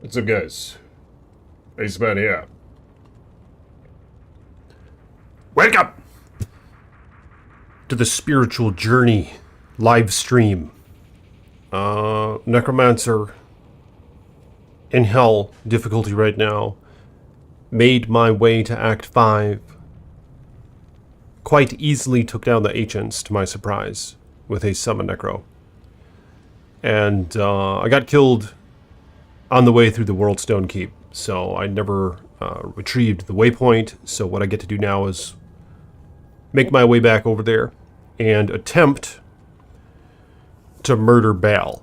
What's up, guys? Aceman here. Welcome to the Spiritual Journey live stream. Necromancer in hell difficulty right now. Made my way to Act 5. Quite easily took down the Ancients, to my surprise, with a summon Necro. And I got killed on the way through the World Stone Keep, so I never retrieved the waypoint. So what I get to do now is make my way back over there and attempt to murder Baal.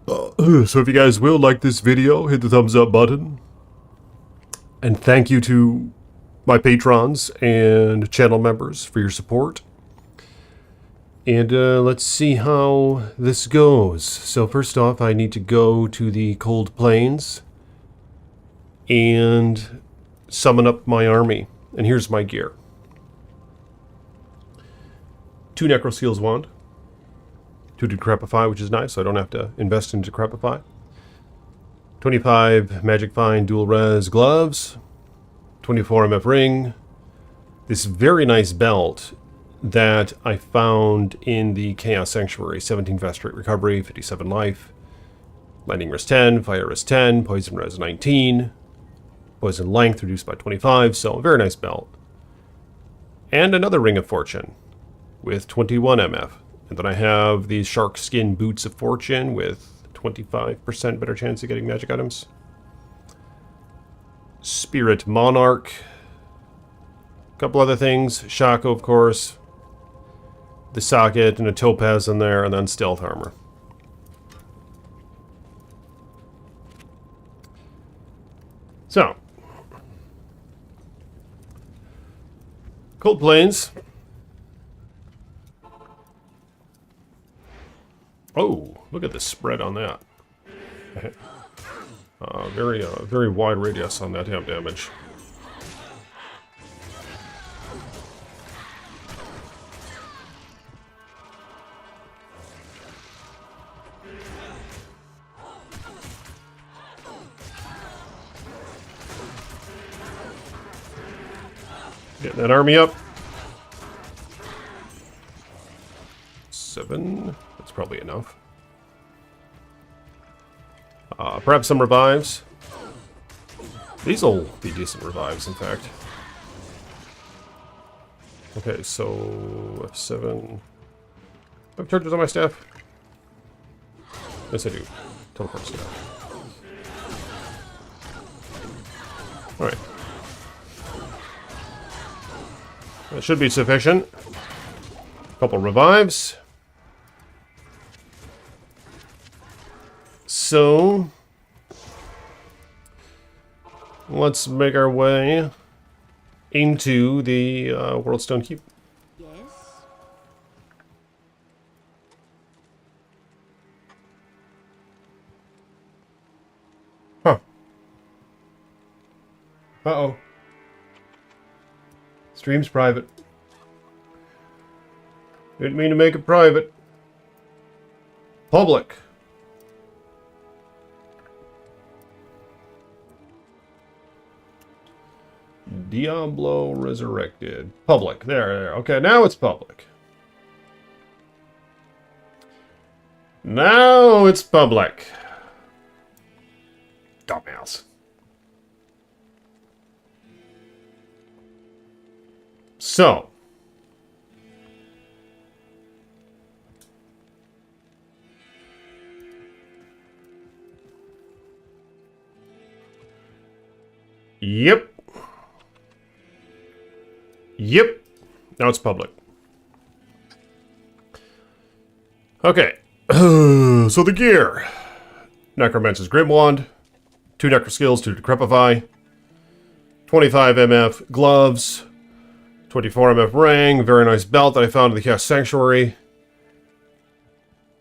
So if you guys will like this video, hit the thumbs up button. And thank you to my patrons and channel members for your support. And let's see how this goes. So first off, I need to go to the Cold Plains and summon up my army. And here's my gear. 2 Necro Seals Wand. 2 Decrepify, which is nice, so I don't have to invest in Decrepify. 25 Magic Find Dual Res Gloves. 24 MF Ring. This very nice belt that I found in the Chaos Sanctuary. 17 Fast Rate Recovery, 57 Life. Lightning Res 10, Fire Res 10, Poison Res 19. Poison Length reduced by 25, so a very nice belt. And another Ring of Fortune with 21 MF. And then I have these Shark Skin Boots of Fortune with 25% better chance of getting magic items. Spirit Monarch. A couple other things. Shaco, of course. The socket and a topaz in there, and then stealth armor. So. Cold Plains. Oh, look at the spread on that. Very wide radius on that damage. Getting that army up. 7. That's probably enough. Perhaps some revives. These will be decent revives, in fact. Okay, so F7. Do I have charges on my staff? Yes, I do. Teleport staff. Alright. That should be sufficient. Couple revives. So, let's make our way into the World Stone Keep. Yes. Huh. Uh-oh. Stream's private. Didn't mean to make it private. Public. Diablo Resurrected. Public. There. Okay, now it's public. Now it's public. Dumbass. So. Yep. Yep. Now it's public. Okay. So the gear. Necromancer's Grim Wand. 2 Necro Skills, 2 Decrepify. 25 MF Gloves. 24 MF Ring. Very nice belt that I found in the Chaos Sanctuary.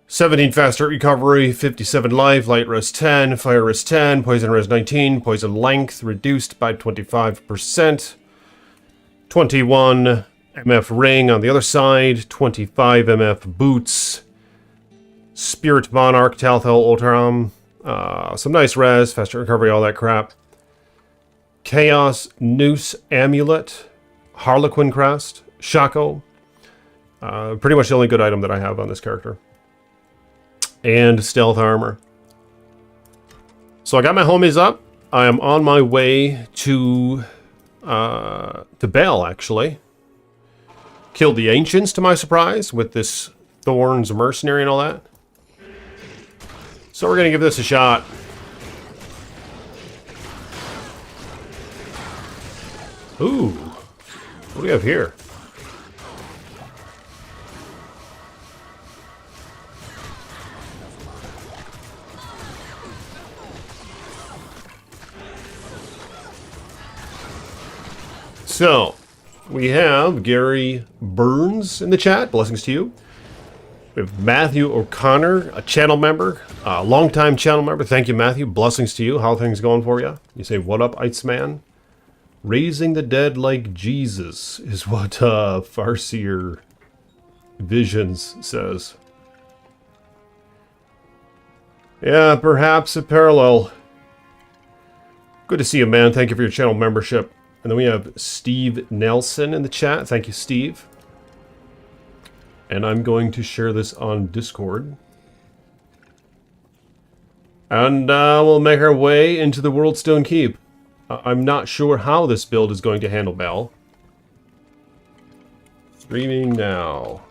17 Fast Rate Recovery. 57 Life. Light Res 10. Fire Res 10. Poison Res 19. Poison Length reduced by 25%. 21 MF Ring on the other side, 25 MF Boots, Spirit Monarch, Talthel Ultram, Some nice res, faster recovery, all that crap. Chaos Noose Amulet, Harlequin Crest, Shaco. Pretty much the only good item that I have on this character. And Stealth Armor. So I got my homies up. I am on my way to Bell, actually. Killed the Ancients, to my surprise, with this Thorns Mercenary and all that. So we're going to give this a shot. Ooh. What do we have here? So, we have Gary Burns in the chat. Blessings to you. We have Matthew O'Connor, a channel member, a longtime channel member. Thank you, Matthew. Blessings to you. How are things going for you? You say, what up, Iceman? Raising the dead like Jesus is what Farseer Visions says. Yeah, perhaps a parallel. Good to see you, man. Thank you for your channel membership. And then we have Steve Nelson in the chat. Thank you, Steve. And I'm going to share this on Discord. And we'll make our way into the Worldstone Keep. I'm not sure how this build is going to handle Bell. Streaming now.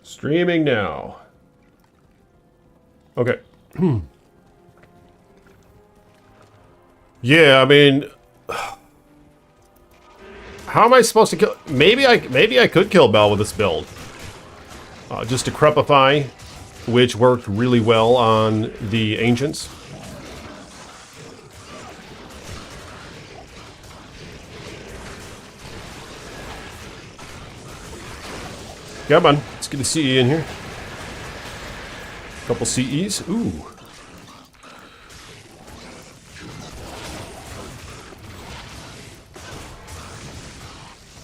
Streaming now. Okay. Yeah, I mean, how am I supposed to kill? Maybe I could kill Bell with this build. Just to crepify, which worked really well on the Ancients. Come on, it's good to see you in here. Couple CEs. Ooh.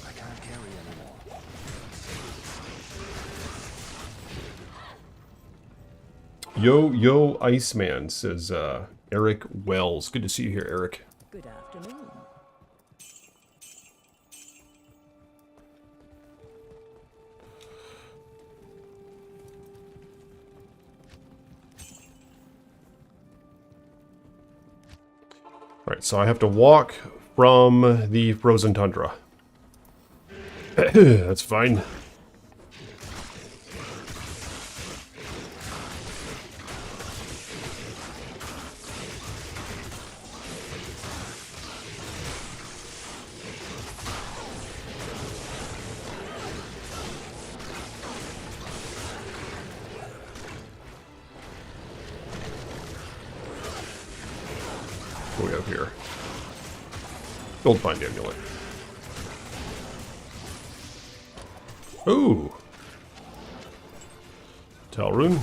I can't carry anymore. Yo, Iceman, says Eric Wells. Good to see you here, Eric. Good afternoon. Alright, so I have to walk from the frozen tundra. That's fine. What do we have here? Gold Find Amulet. Ooh. Talrune.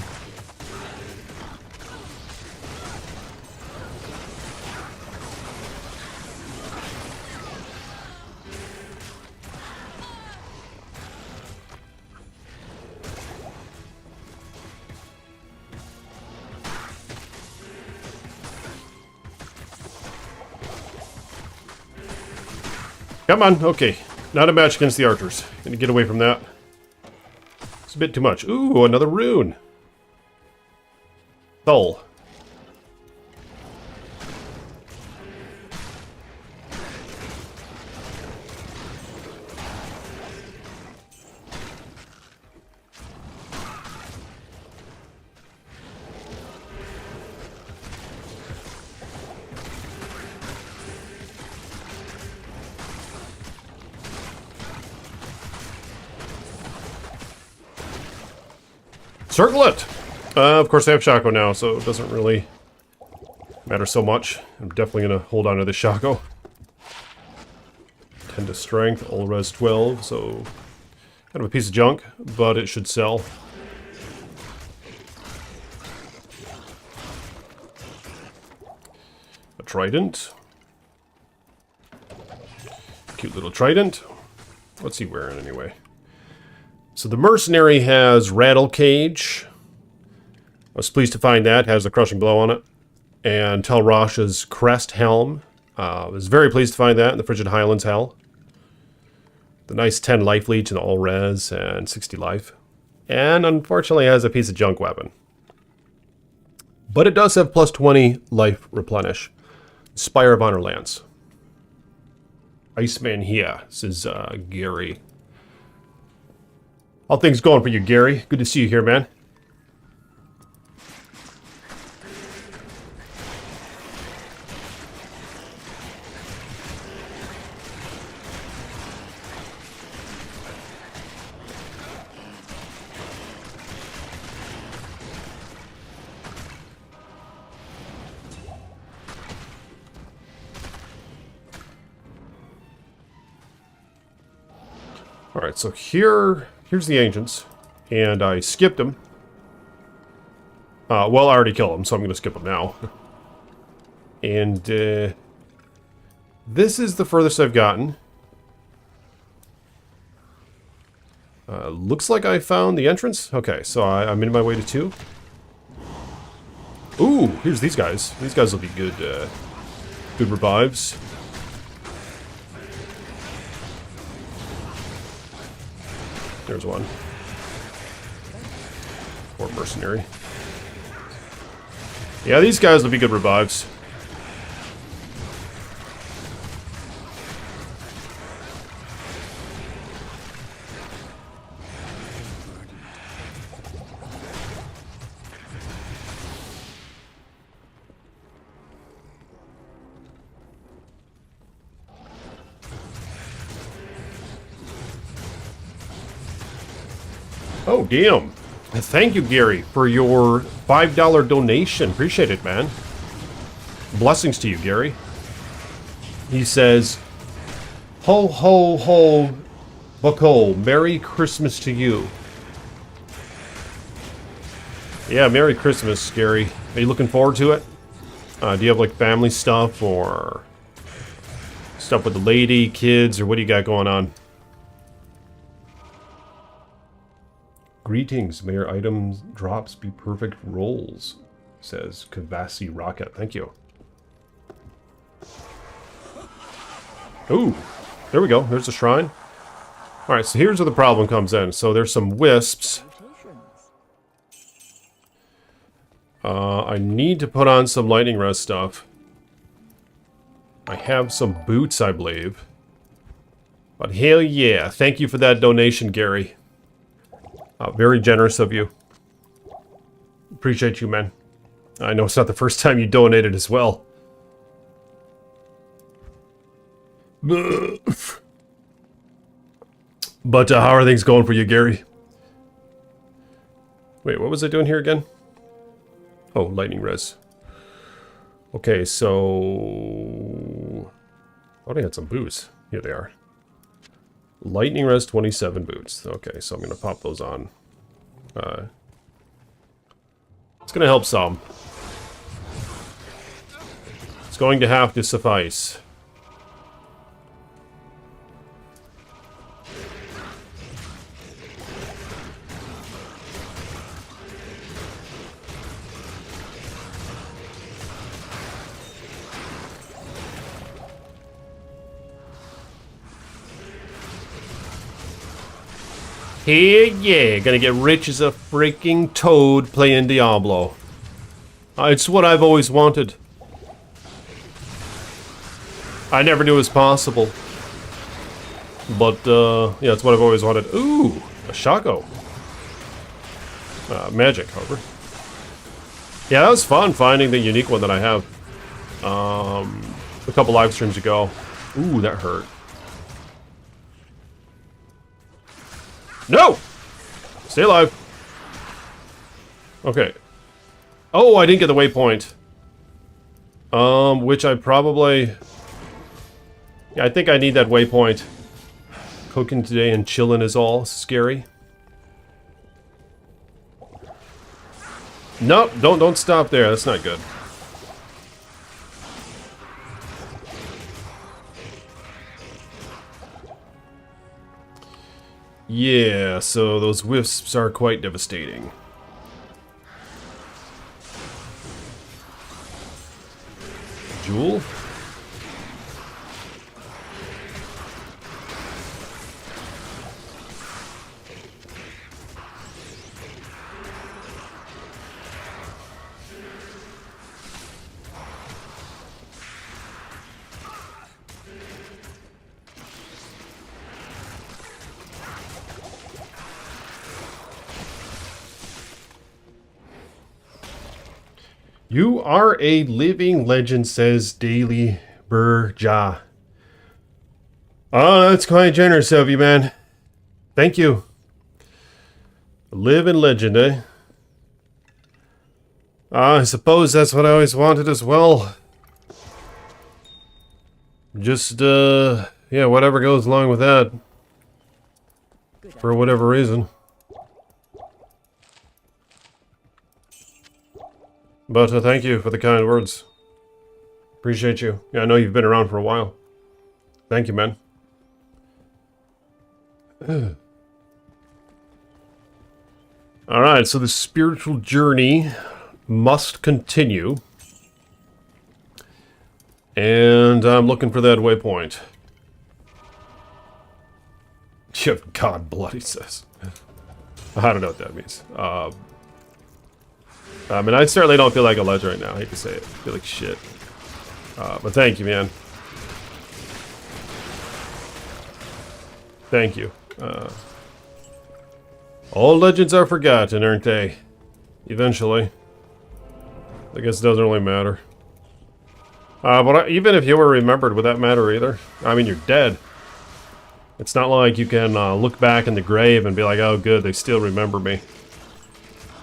Come on, okay. Not a match against the archers. Gonna get away from that. It's a bit too much. Ooh, another rune. Thull. Circle it! Of course I have Shaco now, so it doesn't really matter so much. I'm definitely going to hold on to this Shaco. 10 to strength, all res 12, so kind of a piece of junk, but it should sell. A trident. Cute little trident. What's he wearing anyway? So the Mercenary has Rattle Cage. I was pleased to find that. Has the Crushing Blow on it. And Tel Rasha's Crest Helm. I was very pleased to find that in the Frigid Highlands Hell. The nice 10 life leech and all res and 60 life. And unfortunately has a piece of junk weapon. But it does have plus 20 life replenish. Spire of Honor Lance. Iceman here, says Gary. How things going for you, Gary? Good to see you here, man. Alright, so here's the Ancients, and I skipped them. Well, I already killed them, so I'm going to skip them now. And this is the furthest I've gotten. Looks like I found the entrance. Okay, so I'm in my way to 2. Ooh, here's these guys. These guys will be good, good revives. There's one. Or Mercenary. Yeah, these guys will be good revives. Oh, damn. Thank you, Gary, for your $5 donation. Appreciate it, man. Blessings to you, Gary. He says, ho, ho, ho, bucko, Merry Christmas to you. Yeah, Merry Christmas, Gary. Are you looking forward to it? Do you have, like, family stuff or stuff with the lady, kids, or what do you got going on? Greetings, may your items drops be perfect rolls, says Kavasi Rocket. Thank you. Ooh, there we go. There's a shrine. Alright, so here's where the problem comes in. So there's some wisps. I need to put on some lightning rest stuff. I have some boots, I believe. But hell yeah, thank you for that donation, Gary. Very generous of you. Appreciate you, man. I know it's not the first time you donated as well. But how are things going for you, Gary? Wait, what was I doing here again? Oh, lightning res. Okay, so... I thought I had some boots. Here they are. Lightning res 27 boots. Okay, so I'm going to pop those on. It's going to help some. It's going to have to suffice. Hell yeah, gonna get rich as a freaking toad playing Diablo. It's what I've always wanted. I never knew it was possible. But, yeah, it's what I've always wanted. Ooh, a Shaco. Magic, however. Yeah, that was fun finding the unique one that I have. A couple live streams ago. Ooh, that hurt. No! Stay alive. Okay. Oh, I didn't get the waypoint. Which I probably... Yeah, I think I need that waypoint. Cooking today and chilling is all. Scary. Nope, don't stop there. That's not good. Yeah, so those wisps are quite devastating. Jewel? You are a living legend, says Daily Burja. Oh, that's quite generous of you, man. Thank you. Living legend, eh? I suppose that's what I always wanted as well. Just, yeah, whatever goes along with that. For whatever reason. But thank you for the kind words. Appreciate you. Yeah, I know you've been around for a while. Thank you, man. Alright, so the spiritual journey must continue. And I'm looking for that waypoint. You have God blood, he says. I don't know what that means. I mean, I certainly don't feel like a legend right now. I hate to say it. I feel like shit. But thank you, man. Thank you. All legends are forgotten, aren't they? Eventually. I guess it doesn't really matter. But even if you were remembered, would that matter either? I mean, you're dead. It's not like you can look back in the grave and be like, oh good, they still remember me.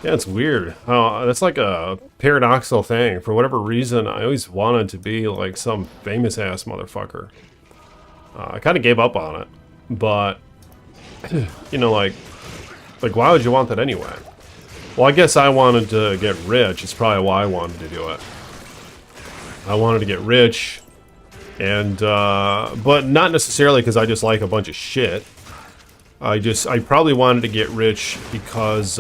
Yeah, it's weird. That's like a paradoxical thing. For whatever reason, I always wanted to be like some famous-ass motherfucker. I kind of gave up on it. But, you know, like, why would you want that anyway? Well, I guess I wanted to get rich. It's probably why I wanted to do it. I wanted to get rich, and, but not necessarily because I just like a bunch of shit. I probably wanted to get rich because,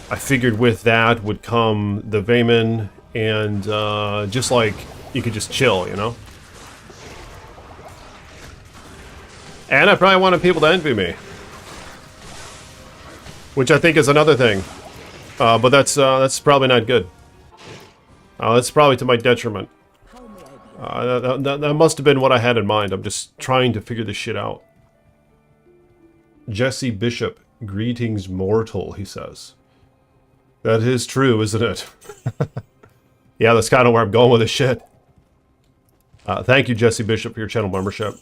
I figured with that would come the Vayman, and just like you could just chill, you know? And I probably wanted people to envy me. Which I think is another thing. But that's probably not good. That's probably to my detriment. That must have been what I had in mind. I'm just trying to figure this shit out. Jesse Bishop, greetings mortal, he says. That is true, isn't it? Yeah, that's kind of where I'm going with this shit. Thank you, Jesse Bishop, for your channel membership.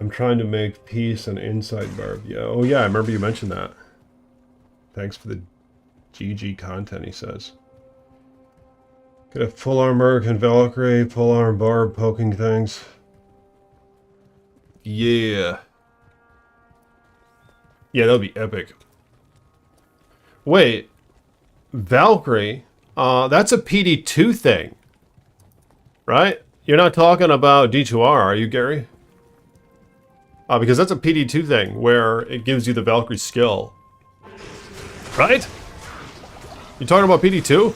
I'm trying to make peace and inside barb. Yeah, oh yeah, I remember you mentioned that. Thanks for the GG content, he says. Get a full armor, can Valkyrie, full arm barb poking things. Yeah. Yeah, that would be epic. Wait. Valkyrie? That's a PD2 thing. Right? You're not talking about D2R, are you, Gary? Because that's a PD2 thing, where it gives you the Valkyrie skill. Right? You talking about PD2?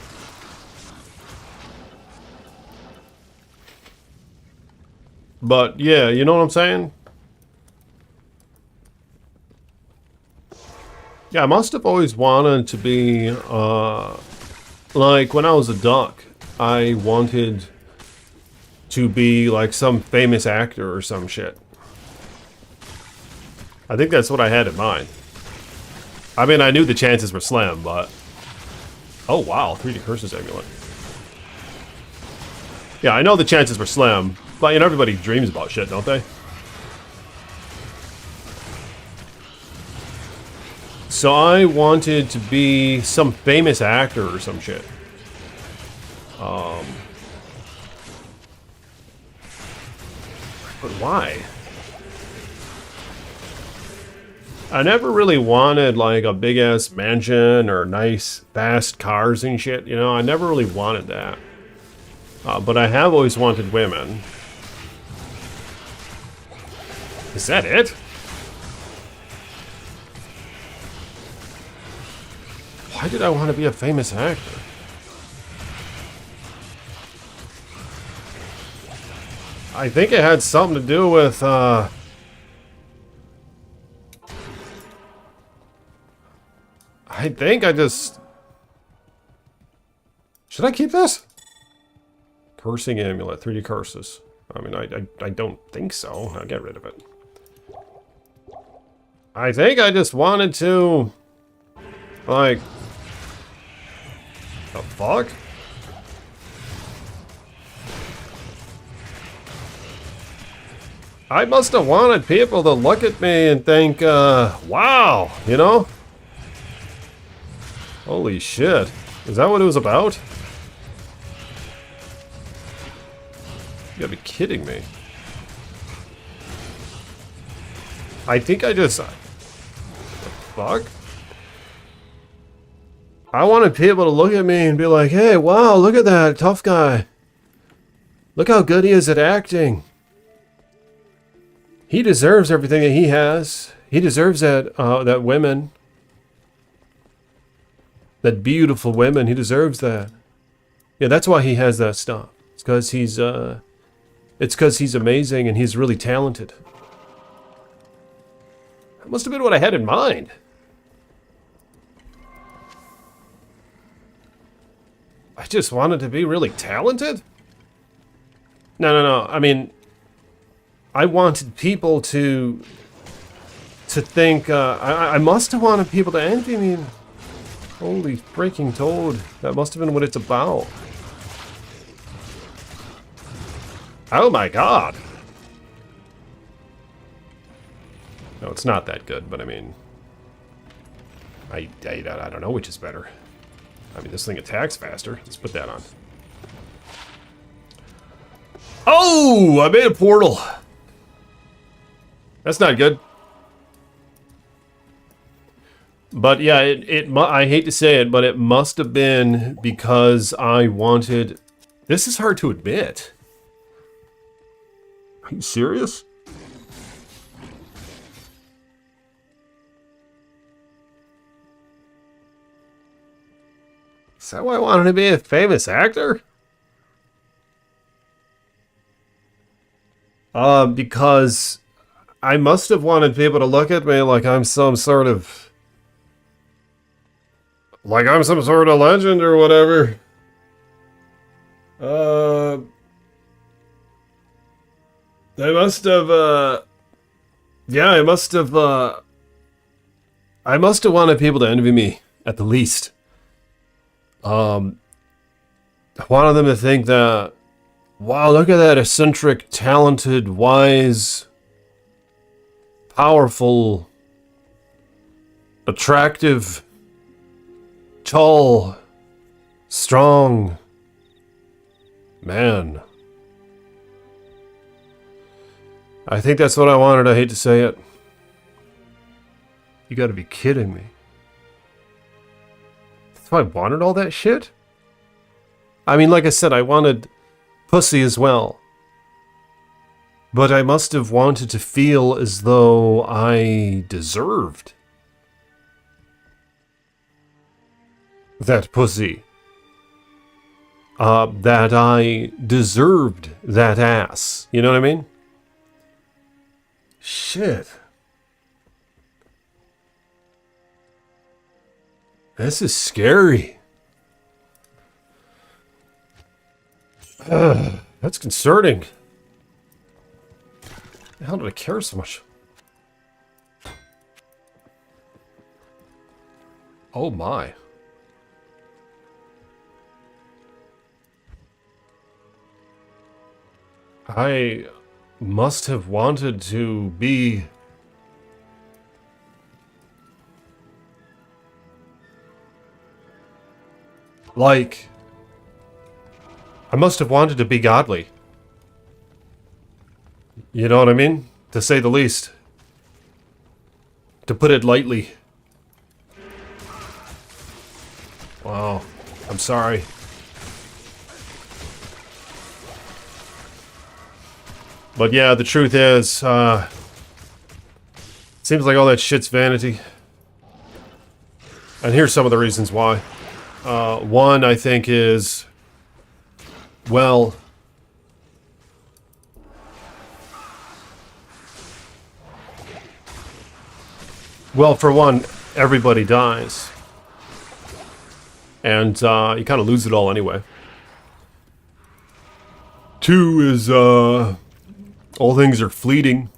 But, yeah, you know what I'm saying? Yeah, I must have always wanted to be, like, when I was a duck, I wanted to be, like, some famous actor or some shit. I think that's what I had in mind. I mean, I knew the chances were slim, but... Oh, wow, 3D Curses Amulet. Yeah, I know the chances were slim, but, you know, everybody dreams about shit, don't they? So I wanted to be some famous actor or some shit. But why? I never really wanted like a big ass mansion or nice fast cars and shit, you know, I never really wanted that. But I have always wanted women. Is that it? Why did I want to be a famous actor? I think it had something to do with, I think I just... Should I keep this? Cursing amulet, 3D curses. I mean, I don't think so. I'll get rid of it. I think I just wanted to... Like... The fuck? I must have wanted people to look at me and think, wow, you know? Holy shit. Is that what it was about? You gotta be kidding me. I think I just... The fuck? I wanted people to look at me and be like, hey, wow, look at that tough guy. Look how good he is at acting. He deserves everything that he has. He deserves that women. That beautiful women. He deserves that. Yeah, that's why he has that stuff. It's because he's amazing and he's really talented. That must have been what I had in mind. I just wanted to be really talented? No. I mean, I wanted people to think, I must have wanted people to envy me. Holy freaking toad. That must have been what it's about. Oh my god. No, it's not that good, but I mean... I don't know which is better. I mean, this thing attacks faster. Let's put that on. Oh! I made a portal! That's not good. But yeah, I hate to say it, but it must have been because I wanted... This is hard to admit. Are you serious? Is that why I wanted to be a famous actor? Because I must have wanted people to look at me like I'm some sort of... Like I'm some sort of legend or whatever. I must have, yeah, I must have wanted people to envy me, at the least. I wanted them to think that, wow, look at that eccentric, talented, wise, powerful, attractive, tall, strong man. I think that's what I wanted. I hate to say it. You gotta be kidding me. That's why I wanted all that shit? I mean, like I said, I wanted pussy as well. But I must have wanted to feel as though I deserved that pussy. That I deserved that ass. You know what I mean? Shit. This is scary. That's concerning. How did I care so much? Oh my. I must have wanted to be... Like... I must have wanted to be godly. You know what I mean? To say the least. To put it lightly. Wow. I'm sorry. But yeah, the truth is, Seems like all that shit's vanity. And here's some of the reasons why. One, I think, is... Well... Well, for one, everybody dies. And you kind of lose it all anyway. Two is, all things are fleeting.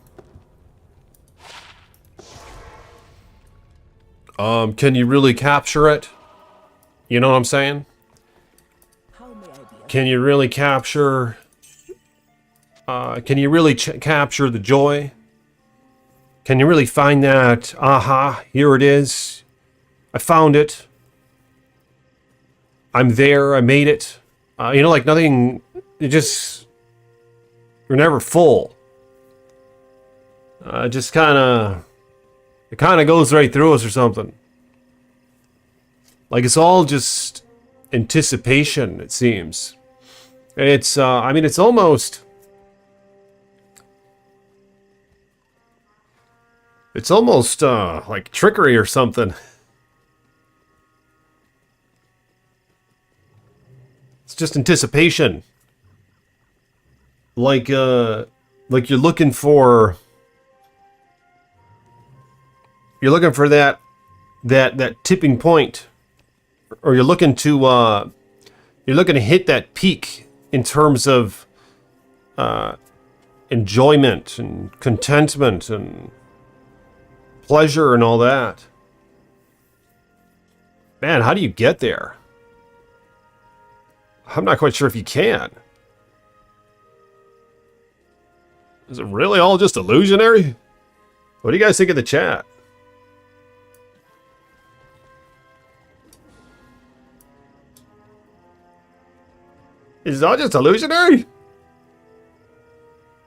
Can you really capture it? You know what I'm saying? Can you really capture... can you really capture the joy? Can you really find that, aha, here it is. I found it. I'm there, I made it. You know, like nothing, it just, you're never full. Just it kind of goes right through us or something. Like it's all just anticipation, it seems. It's, I mean, it's almost... It's almost, like trickery or something. It's just anticipation. Like you're looking for... You're looking for that tipping point. Or you're looking to hit that peak in terms of, enjoyment and contentment and... pleasure and all that. Man, how do you get there? I'm not quite sure if you can. Is it really all just illusionary? What do you guys think of the chat? Is it all just illusionary?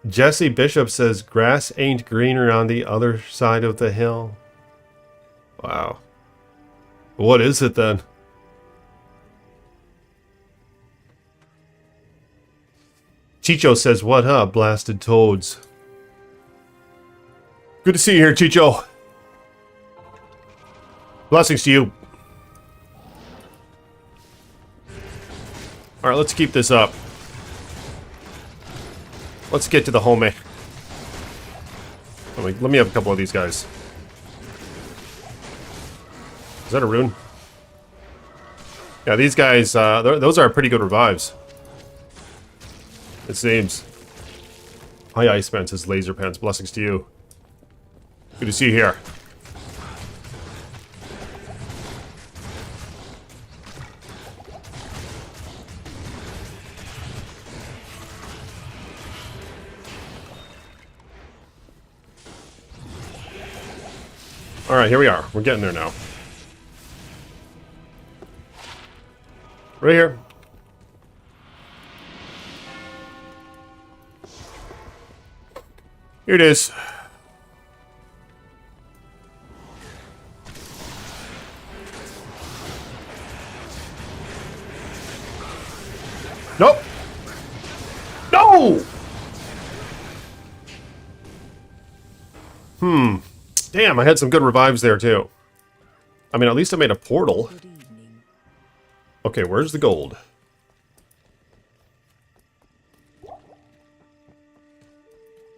Jesse Bishop says, grass ain't greener on the other side of the hill. Wow. What is it then? Chicho says, what up, blasted toads? Good to see you here, Chicho. Blessings to you. Alright, let's keep this up. Let's get to the homie. Let me have a couple of these guys. Is that a rune? Yeah, these guys, those are pretty good revives. It seems. Hi, Iceman says Laser Pants. Blessings to you. Good to see you here. Alright, here we are. We're getting there now. Right here. Here it is. Nope. No! Damn, I had some good revives there, too. I mean, at least I made a portal. Okay, where's the gold?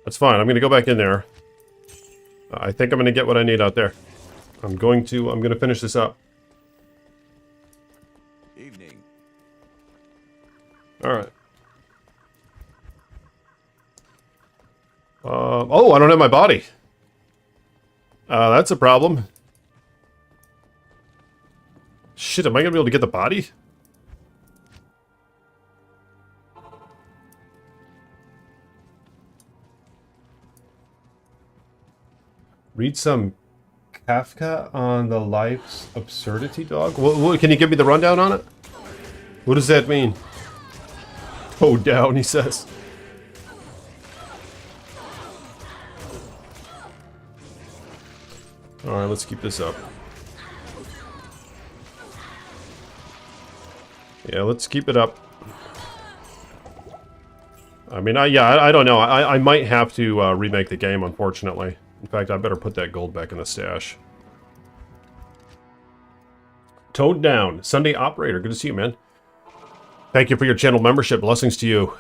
That's fine, I'm gonna go back in there. I think I'm gonna get what I need out there. I'm gonna finish this up. Evening. Alright. Oh, I don't have my body. That's a problem. Shit, am I gonna be able to get the body? Read some Kafka on the life's absurdity, dog? What, can you give me the rundown on it? What does that mean? Toe down, he says. Alright, let's keep this up. Yeah, let's keep it up. I mean, I don't know. I might have to remake the game, unfortunately. In fact, I better put that gold back in the stash. Toad Down. Sunday Operator. Good to see you, man. Thank you for your channel membership. Blessings to you.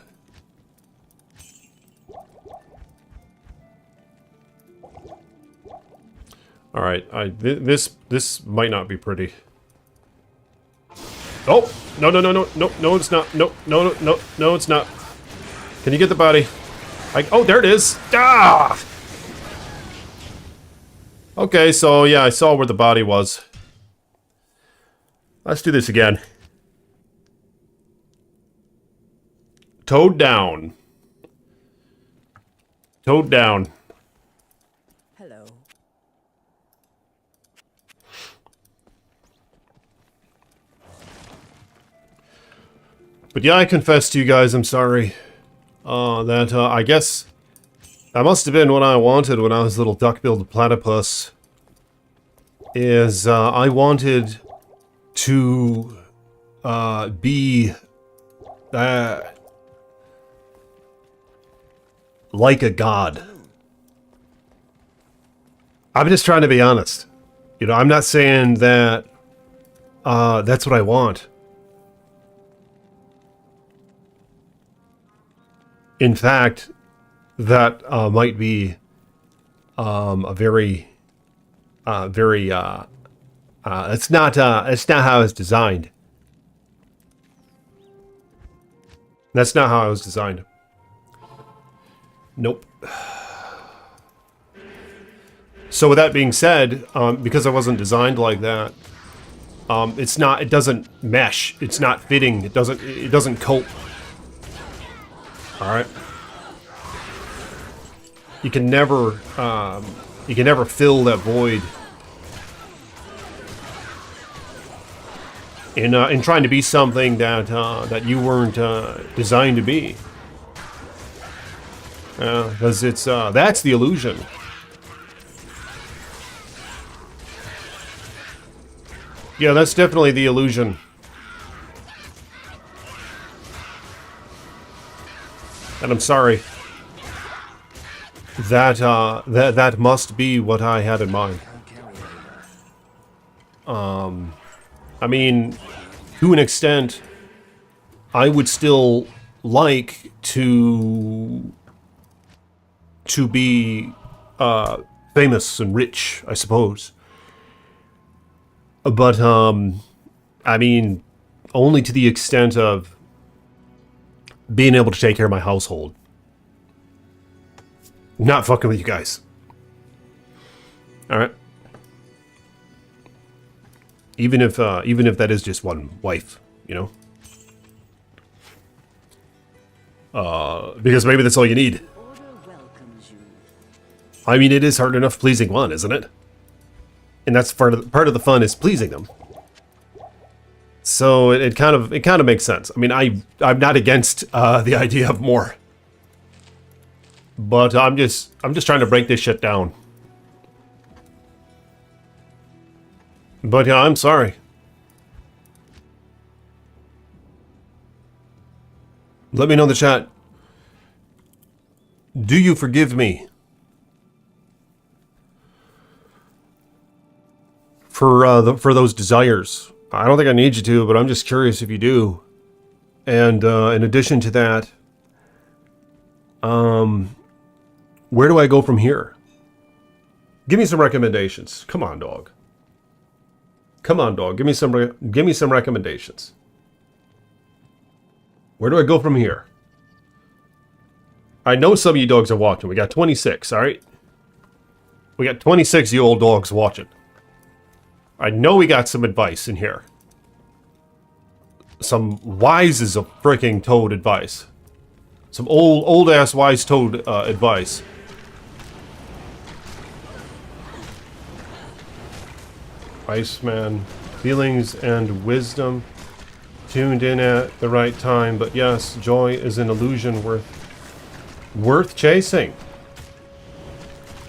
Alright, this might not be pretty. Oh! No, it's not. No, it's not. Can you get the body? Oh, there it is! Ah! Okay, so yeah, I saw where the body was. Let's do this again. Toad Down. Toad Down. Hello. But yeah, I confess to you guys, I'm sorry. I guess that must have been what I wanted when I was a little duck-billed platypus. I wanted to be like a god. I'm just trying to be honest. You know, I'm not saying that that's what I want. In fact, that might be a very, it's not how it's designed. That's not how I was designed. Nope. So with that being said, because I wasn't designed like that, it doesn't mesh. It's not fitting. It doesn't cope. All right. You can never fill that void in trying to be something that you weren't designed to be. Because that's the illusion. Yeah, that's definitely the illusion. And I'm sorry. That must be what I had in mind. I mean, to an extent, I would still like to be famous and rich, I suppose. But I mean, only to the extent of being able to take care of my household. Not fucking with you guys. Alright. Even if that is just one wife, you know? Because maybe that's all you need. I mean, it is hard enough pleasing one, isn't it? And that's part of the fun is pleasing them. So it kind of makes sense. I mean, I'm not against the idea of more, but I'm just trying to break this shit down. But yeah, I'm sorry. Let me know in the chat. Do you forgive me for those desires? I don't think I need you to, but I'm just curious if you do. And in addition to that, where do I go from here? Give me some recommendations. Come on, dog. Come on, dog. Give me some recommendations. Where do I go from here? I know some of you dogs are watching. We got 26, all right? We got 26 of you old dogs watching. I know we got some advice in here. Some wise as a freaking toad advice. Some old ass wise toad advice. Iceman, feelings and wisdom tuned in at the right time, but yes, joy is an illusion worth chasing.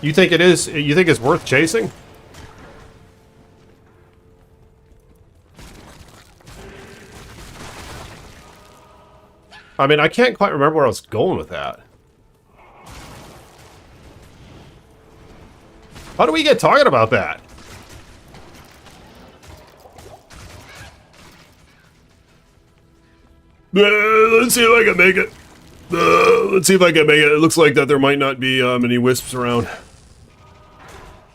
You think it is? You think it's worth chasing? I mean, I can't quite remember where I was going with that. How do we get talking about that? Let's see if I can make it. Let's see if I can make it. It looks like that there might not be many wisps around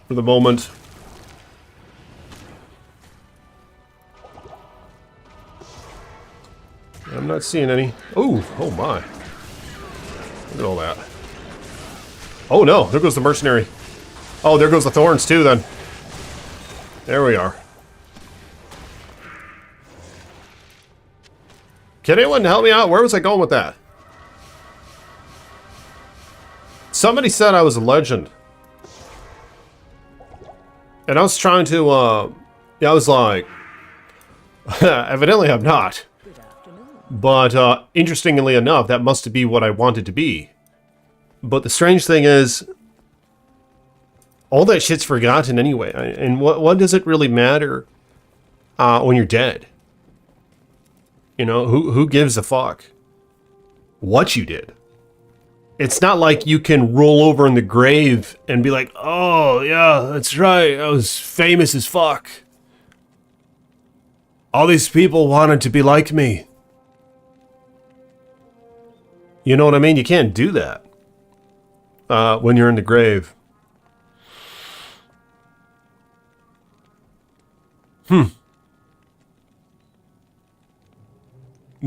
for the moment. I'm not seeing any. Oh my. Look at all that. Oh no, there goes the mercenary. Oh, there goes the thorns too then. There we are. Can anyone help me out? Where was I going with that? Somebody said I was a legend. And I was trying to, yeah, I was like, evidently I'm not. Good afternoon. But, interestingly enough, that must be what I wanted to be. But the strange thing is, all that shit's forgotten anyway. And what does it really matter when you're dead? You know, who gives a fuck what you did? It's not like you can roll over in the grave and be like, oh, yeah, that's right, I was famous as fuck. All these people wanted to be like me. You know what I mean? You can't do that when you're in the grave.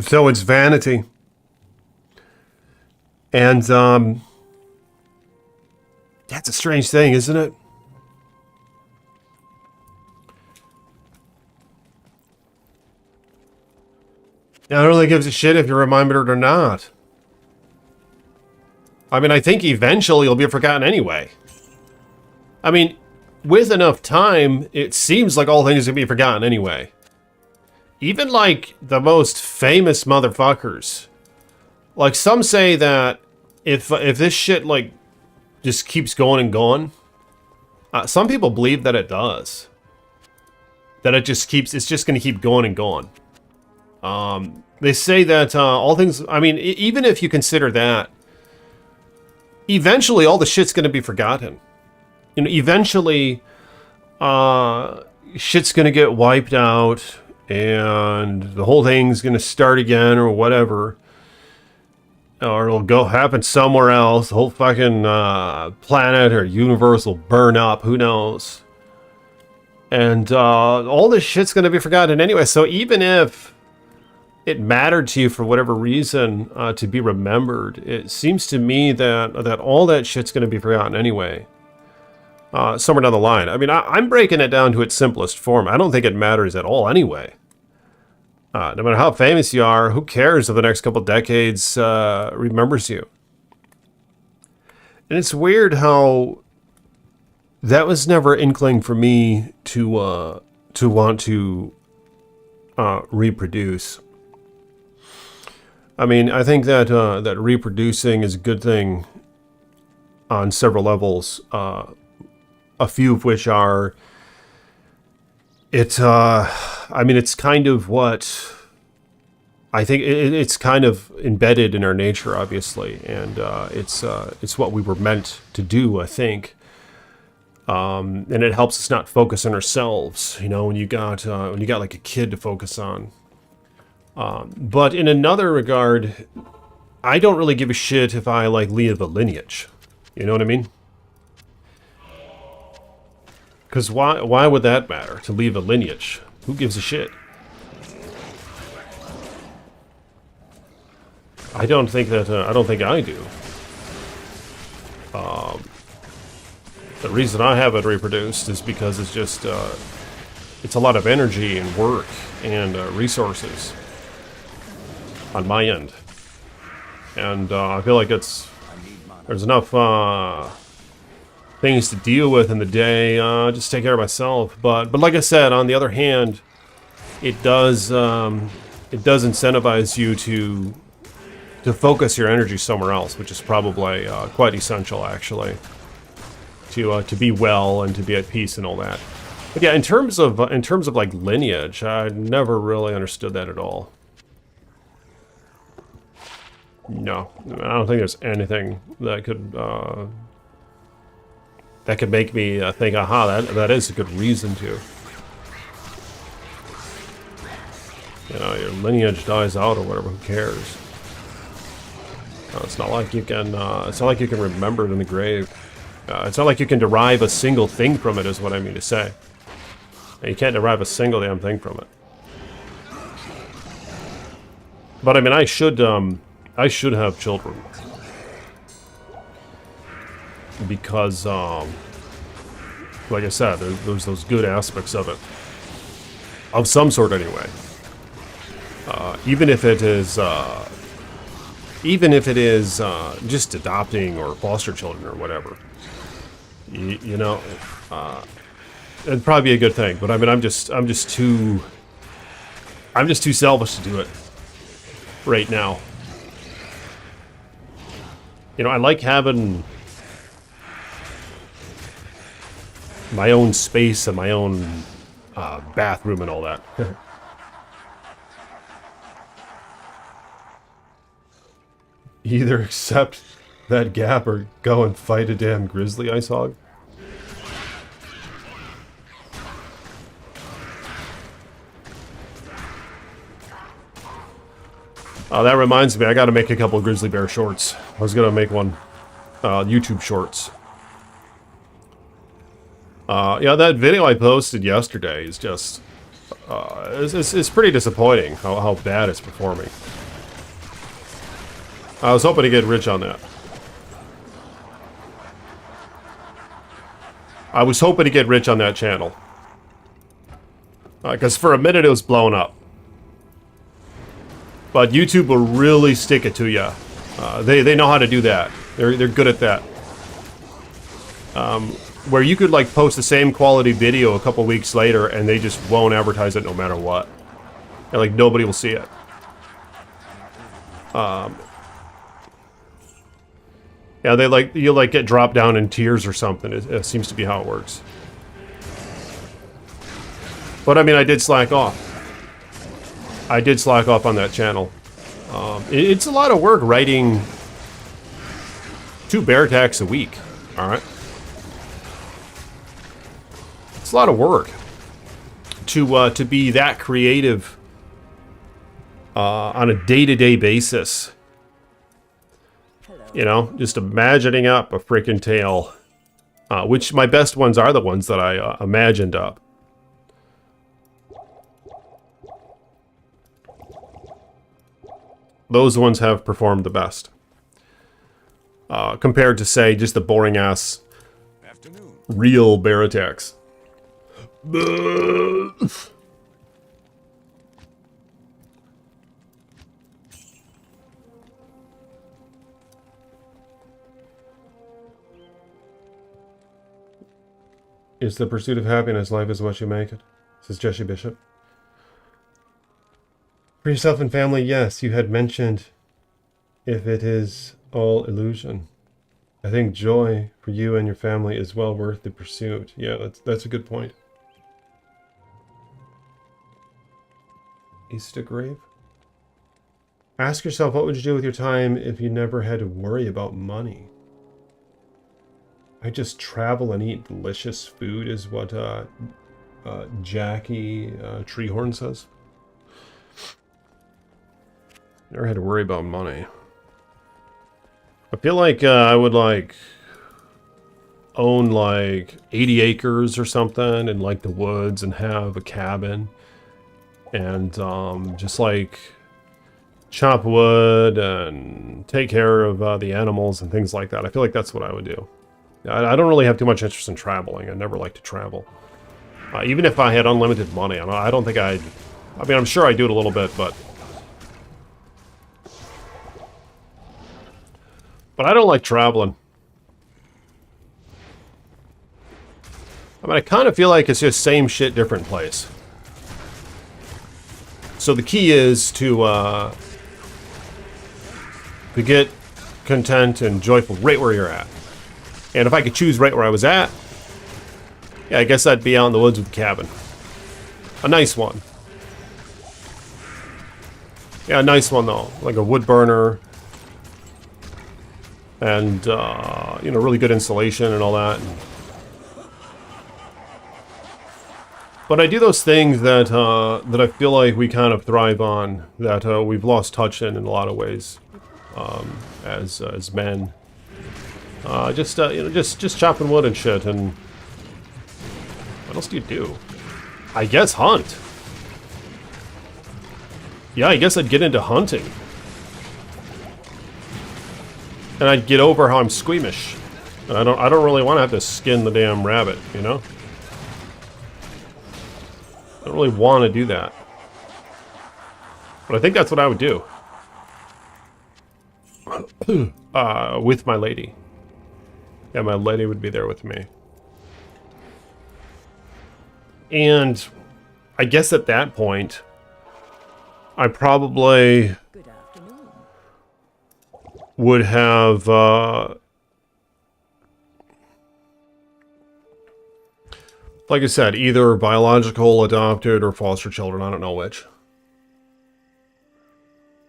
So it's vanity. And, that's a strange thing, isn't it? I don't really gives a shit if you remember it or not. I mean, I think eventually you'll be forgotten anyway. I mean, with enough time, it seems like all things can be forgotten anyway. Even, like, the most famous motherfuckers. Like, some say that if this shit, like, just keeps going and going, some people believe that it does. That it's just going to keep going and going. They say that all things, I mean, even if you consider that, eventually all the shit's going to be forgotten. You know, eventually, shit's going to get wiped out, and the whole thing's going to start again, or whatever. Or it'll happen somewhere else. The whole fucking planet or universe will burn up. Who knows? And all this shit's going to be forgotten anyway. So even if it mattered to you for whatever reason to be remembered, it seems to me that all that shit's going to be forgotten anyway. Somewhere down the line. I mean, I'm breaking it down to its simplest form. I don't think it matters at all anyway. No matter how famous you are, who cares if the next couple decades remembers you? And it's weird how that was never an inkling for me to want to reproduce. I mean, I think that that reproducing is a good thing on several levels. A few of which are, I mean, it's kind of what, I think it's kind of embedded in our nature, obviously, and it's what we were meant to do, I think. And it helps us not focus on ourselves, you know, when you got like a kid to focus on. But in another regard, I don't really give a shit if I, like, leave a lineage. You know what I mean? Because why would that matter, to leave a lineage? Who gives a shit? I don't think that, I don't think I do. The reason I haven't reproduced is because it's just, it's a lot of energy and work and resources on my end. And I feel like there's enough things to deal with in the day, just take care of myself. But like I said, on the other hand, it does incentivize you to focus your energy somewhere else, which is probably quite essential, actually, to be well and to be at peace and all that. But yeah, in terms of like lineage, I never really understood that at all. No, I don't think there's anything that could that could make me think, aha, that is a good reason to. You know, your lineage dies out or whatever. Who cares? It's not like you can. It's not like you can remember it in the grave. It's not like you can derive a single thing from it. Is what I mean to say. You can't derive a single damn thing from it. But I mean, I should have children because, like I said, there's those good aspects of it, of some sort anyway. Even if it is just adopting or foster children or whatever, you know, it'd probably be a good thing. But I mean, I'm just too selfish to do it right now. You know, I like having my own space and my own bathroom and all that. Either accept that gap or go and fight a damn grizzly ice hog. That reminds me, I gotta make a couple of grizzly bear shorts. I was gonna make one, YouTube shorts. Yeah, that video I posted yesterday is just, it's pretty disappointing how bad it's performing. I was hoping to get rich on that. I was hoping to get rich on that channel. Because for a minute it was blowing up. But YouTube will really stick it to you. They know how to do that. They're good at that. Where you could like post the same quality video a couple weeks later and they just won't advertise it no matter what. And like nobody will see it. Yeah, you'll like get dropped down in tears or something. It seems to be how it works. But I mean, I did slack off. I did slack off on that channel. It's a lot of work writing 2 bear attacks a week. All right, it's a lot of work to be that creative on a day-to-day basis. You know, just imagining up a freaking tale, which my best ones are the ones that I imagined up. Those ones have performed the best. Compared to, say, just the boring-ass real bear attacks. Is the pursuit of happiness, life is what you make it, says Jesse Bishop. For yourself and family, yes, you had mentioned if it is all illusion. I think joy for you and your family is well worth the pursuit. Yeah, that's a good point. Easter grave? Ask yourself, what would you do with your time if you never had to worry about money? I just travel and eat delicious food is what Jackie Treehorn says. Never had to worry about money. I feel like I would like own like 80 acres or something in like the woods and have a cabin and just like chop wood and take care of the animals and things like that. I feel like that's what I would do. I don't really have too much interest in traveling. I never like to travel. Even if I had unlimited money, I don't think I'd... I mean, I'm sure I do it a little bit, but I don't like traveling. I mean, I kind of feel like it's just same shit, different place. So the key is to get content and joyful right where you're at. And if I could choose right where I was at, yeah, I guess I'd be out in the woods with a cabin. A nice one. Yeah, a nice one though. Like a wood burner. And, you know, really good insulation and all that. And But I do those things that that I feel like we kind of thrive on, that we've lost touch in a lot of ways, as men. Just you know, just chopping wood and shit. And what else do you do? I guess hunt. Yeah, I guess I'd get into hunting, and I'd get over how I'm squeamish. And I don't really want to have to skin the damn rabbit, you know. I don't really want to do that. But I think that's what I would do. With my lady. Yeah, my lady would be there with me. And I guess at that point, I probably Good afternoon. would have... like I said, either biological, adopted, or foster children. I don't know which.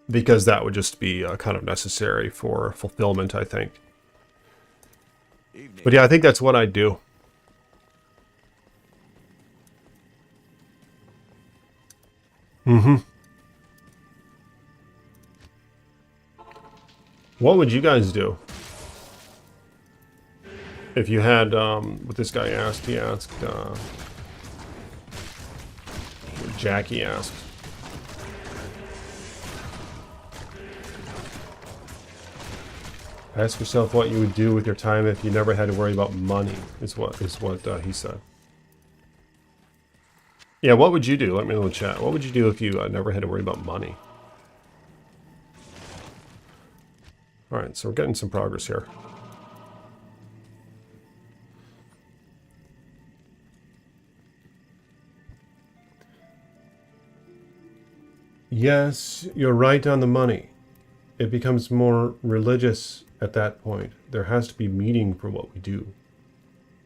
Because that would just be kind of necessary for fulfillment, I think. Evening. But yeah, I think that's what I'd do. Mm-hmm. What would you guys do? If you had, what this guy asked, he asked, what Jackie asked. Ask yourself what you would do with your time if you never had to worry about money, is what he said. Yeah, what would you do? Let me know in the chat. What would you do if you never had to worry about money? Alright, so we're getting some progress here. Yes, you're right on the money. It becomes more religious at that point. There has to be meaning for what we do,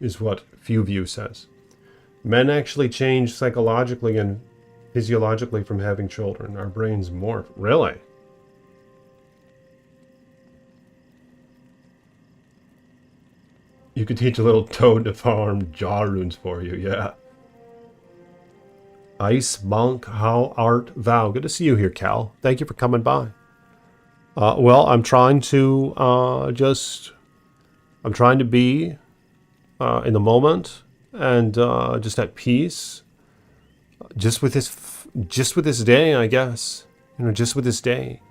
is what FewView says. Men actually change psychologically and physiologically from having children. Our brains morph. Really? You could teach a little toad to farm jaw runes for you, yeah. Ice Monk, how art thou? Good to see you here, Cal. Thank you for coming by. Well, I'm trying to I'm trying to be in the moment and just at peace. Just with this day, I guess. You know, just with this day.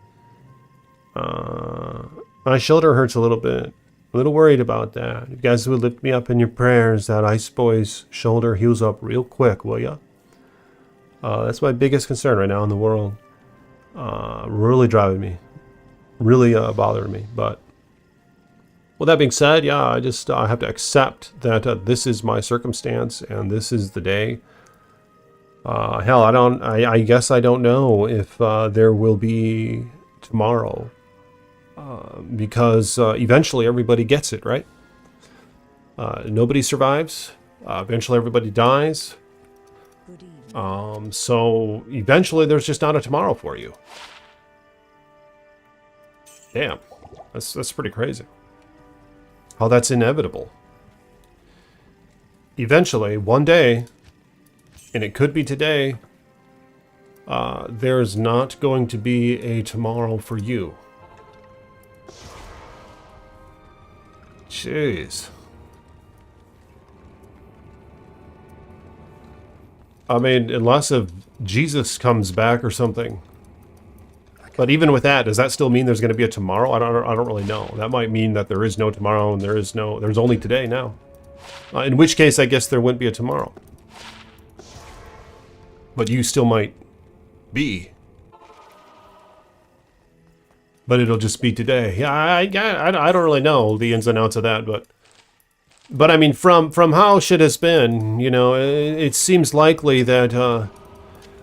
My shoulder hurts a little bit. A little worried about that. You guys would lift me up in your prayers. That Ice Boy's shoulder heals up real quick, will ya? That's my biggest concern right now in the world. Really driving me. Really bothering me. But with that being said, yeah, I have to accept that this is my circumstance and this is the day. Hell, I guess I don't know if there will be tomorrow. Because eventually everybody gets it, right? Nobody survives. Eventually everybody dies. Good evening. So eventually there's just not a tomorrow for you. Damn, that's pretty crazy. How that's inevitable. Eventually, one day, and it could be today, there's not going to be a tomorrow for you. Jeez. I mean, unless if Jesus comes back or something. But even with that, does that still mean there's going to be a tomorrow? I don't really know. That might mean that there is no tomorrow and there's only today now. In which case, I guess there wouldn't be a tomorrow. But you still might be. But it'll just be today. Yeah, I don't really know the ins and outs of that, but I mean, from how shit has been, you know, it seems likely that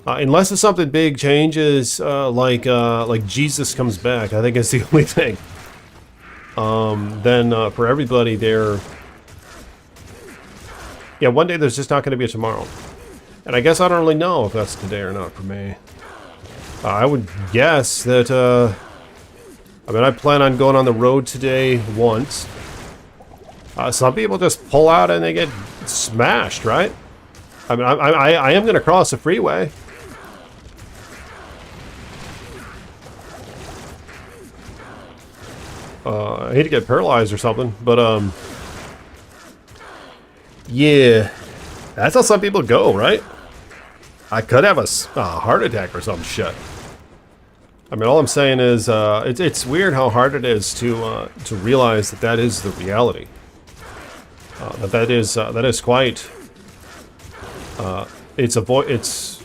unless it's something big changes, like Jesus comes back, I think it's the only thing. Then for everybody there, yeah, one day there's just not going to be a tomorrow, and I guess I don't really know if that's today or not for me. I would guess that. I mean, I plan on going on the road today once. Some people just pull out and they get smashed, right? I mean, I am going to cross the freeway. I hate to get paralyzed or something, but, yeah. That's how some people go, right? I could have a heart attack or some shit. I mean, all I'm saying is, it's weird how hard it is to realize that that is the reality. That is quite. It's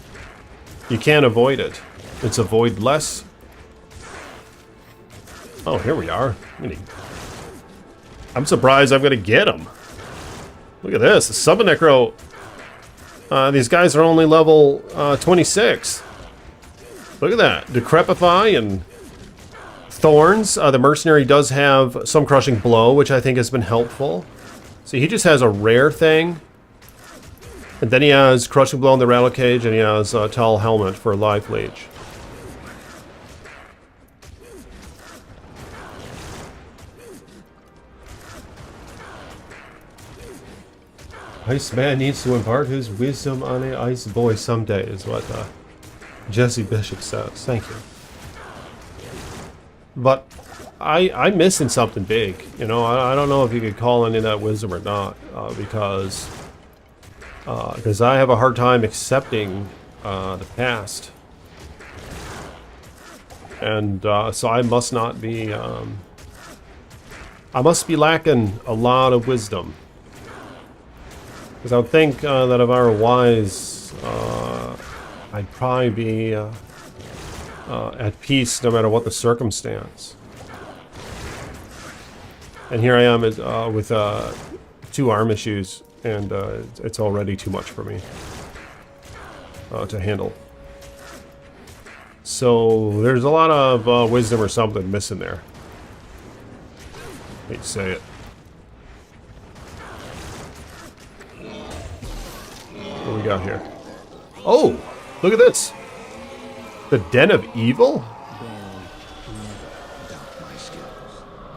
you can't avoid it. It's avoidless. Oh, here we are. I'm surprised I'm gonna get him. Look at this, the Summon Necro. These guys are only level 26. Look at that, Decrepify and Thorns. The Mercenary does have some Crushing Blow, which I think has been helpful. See, he just has a rare thing. And then he has Crushing Blow in the Rattle Cage, and he has Tall Helmet for Life Leech. Iceman needs to impart his wisdom on a ice boy someday, is what Jesse Bishop says. Thank you. But I'm missing something big. You know, I don't know if you could call any of that wisdom or not, because I have a hard time accepting the past, and so I must not be. I must be lacking a lot of wisdom, because I would think that if I were wise, I'd probably be at peace no matter what the circumstance. And here I am with 2 arm issues, and it's already too much for me to handle. So there's a lot of wisdom or something missing there. Hate to say it. What do we got here? Oh, look at this. The Den of Evil?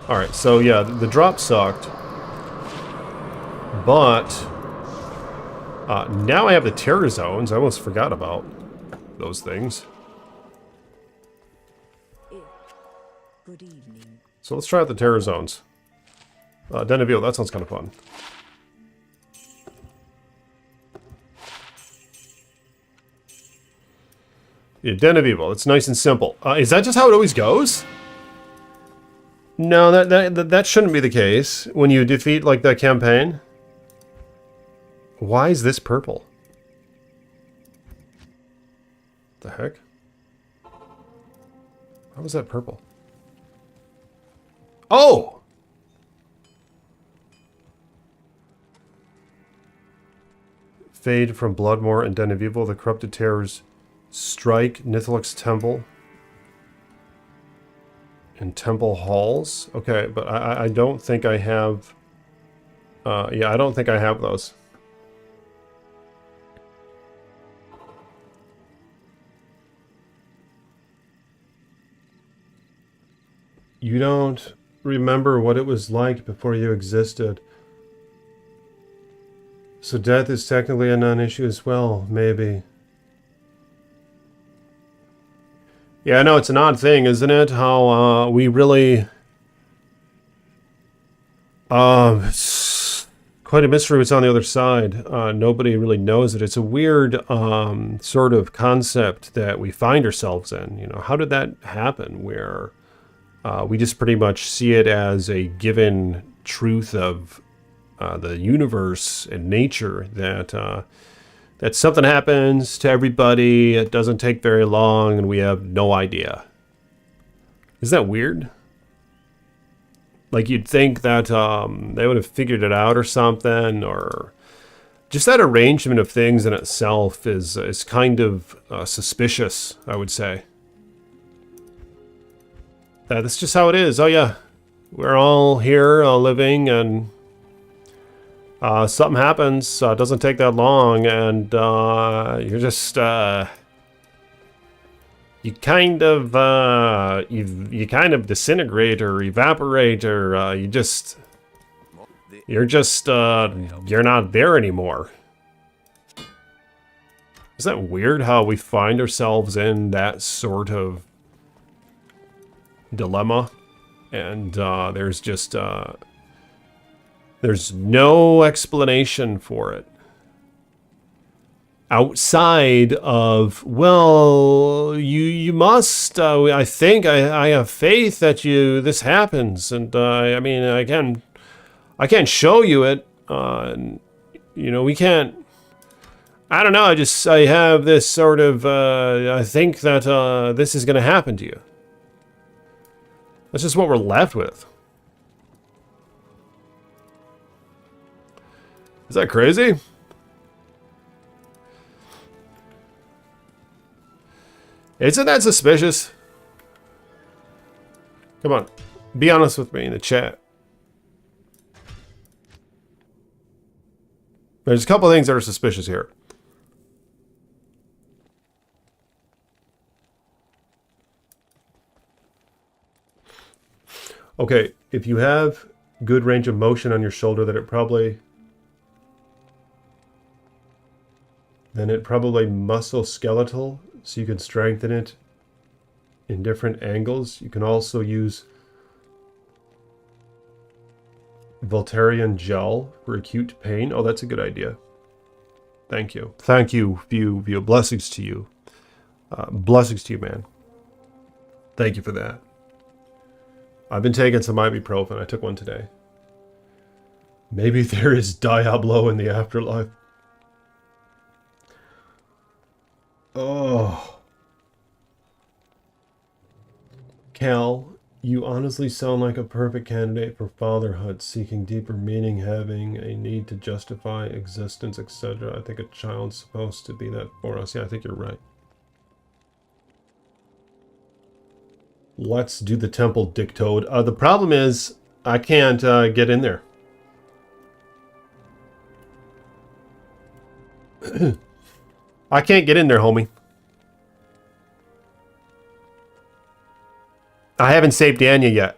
Alright, so yeah, the drop sucked. But now I have the terror zones. I almost forgot about those things. Good evening. So let's try out the terror zones. Den of Evil, that sounds kind of fun. Yeah, Den of Evil, it's nice and simple. Is that just how it always goes? No, that shouldn't be the case when you defeat, like, that campaign. Why is this purple? The heck? How was that purple? Oh! Fade from Bloodmoor and Den of Evil. The corrupted terrors strike Nithaluk's temple and temple halls. Okay, but I don't think I have. Yeah, I don't think I have those. You don't remember what it was like before you existed. So death is technically a non-issue as well, maybe. Yeah, I know, it's an odd thing, isn't it? How we really... it's quite a mystery what's on the other side. Nobody really knows it. It's a weird sort of concept that we find ourselves in. You know, how did that happen? Where we just pretty much see it as a given truth of the universe and nature that something happens to everybody, it doesn't take very long, and we have no idea. Isn't that weird? Like, you'd think that they would have figured it out or something, or just that arrangement of things in itself is kind of suspicious, I would say. That's just how it is. Oh yeah, we're all here living, and something happens. It doesn't take that long, and you're just you kind of disintegrate or evaporate, or you're not there anymore. Isn't that weird how we find ourselves in that sort of dilemma? And there's just... there's no explanation for it. Outside of, well, you must, I think, I have faith that this happens. And, I mean, I can't show you it. You know, we can't, I don't know, I have this sort of, I think that, this is going to happen to you. That's just what we're left with. Is that crazy? Isn't that suspicious? Come on, be honest with me in the chat. There's a couple of things that are suspicious here. Okay, if you have good range of motion on your shoulder, then it probably musculoskeletal, so you can strengthen it in different angles. You can also use Voltarian gel for acute pain. Oh, that's a good idea. Thank you. Thank you, View. Blessings to you. Blessings to you, man. Thank you for that. I've been taking some ibuprofen. I took one today. Maybe there is Diablo in the afterlife. Oh. Cal, you honestly sound like a perfect candidate for fatherhood, seeking deeper meaning, having a need to justify existence, etc. I think a child's supposed to be that for us. Yeah, I think you're right. Let's do the temple, Dick Toad. The problem is, I can't get in there. I can't get in there, homie. I haven't saved Anya yet.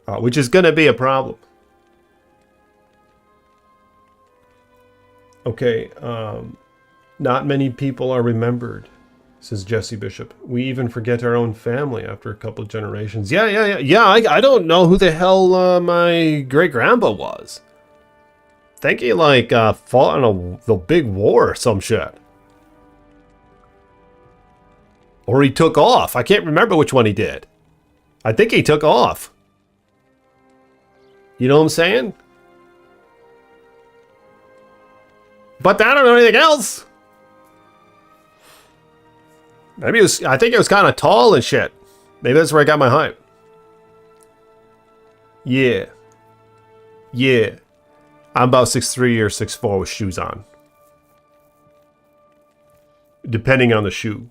Which is going to be a problem. Okay, not many people are remembered, says Jesse Bishop. We even forget our own family after a couple of generations. Yeah, I don't know who the hell my great-grandpa was. I think he, like, fought in the big war or some shit. Or he took off. I can't remember which one he did. I think he took off. You know what I'm saying? But I don't know anything else. Maybe it was, I think it was kind of tall and shit. Maybe that's where I got my hype. Yeah. Yeah. I'm about 6'3" or 6'4" with shoes on. Depending on the shoe.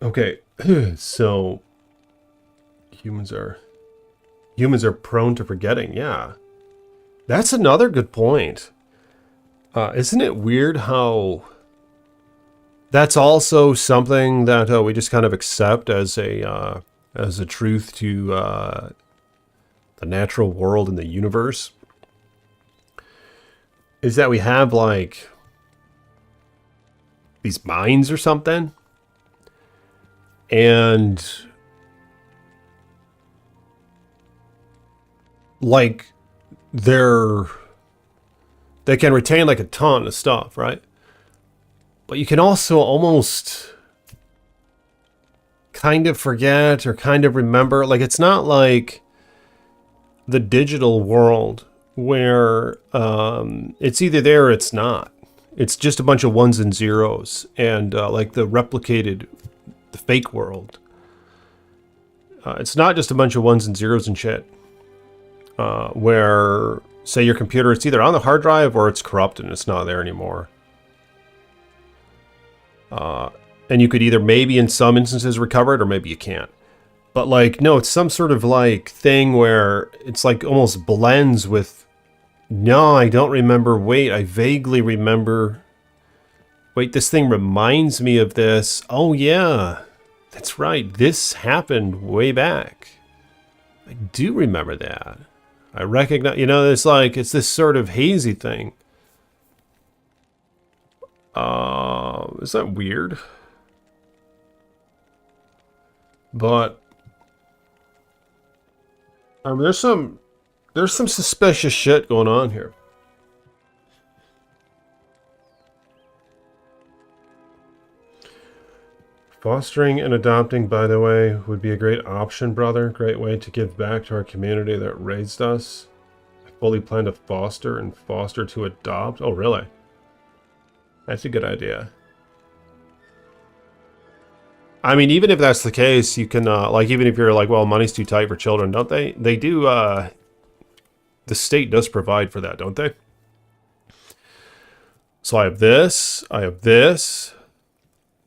Okay, so humans are prone to forgetting. Yeah, that's another good point. Isn't it weird how that's also something that we just kind of accept as a truth to the natural world and the universe? Is that we have like these minds or something? And like they can retain like a ton of stuff, right? But you can also almost kind of forget or kind of remember. Like it's not like the digital world where it's either there or it's not. It's just a bunch of ones and zeros, and like the replicated, the fake world. It's not just a bunch of ones and zeros and shit. Where, say your computer, it's either on the hard drive or it's corrupted and it's not there anymore. And you could either maybe in some instances recover it or maybe you can't. But like, no, it's some sort of like thing where it's like almost blends with, no, I don't remember. Wait, I vaguely remember. Wait, this thing reminds me of this. Oh, yeah. That's right. This happened way back. I do remember that. I recognize, you know, it's like, it's this sort of hazy thing. Is that weird? But there's some suspicious shit going on here. Fostering and adopting, by the way, would be a great option, brother. Great way to give back to our community that raised us. I fully plan to foster and foster to adopt. Oh, really? That's a good idea. I mean, even if that's the case, you can, like, even if you're like, well, money's too tight for children, don't they? They do, the state does provide for that, don't they? So I have this, I have this,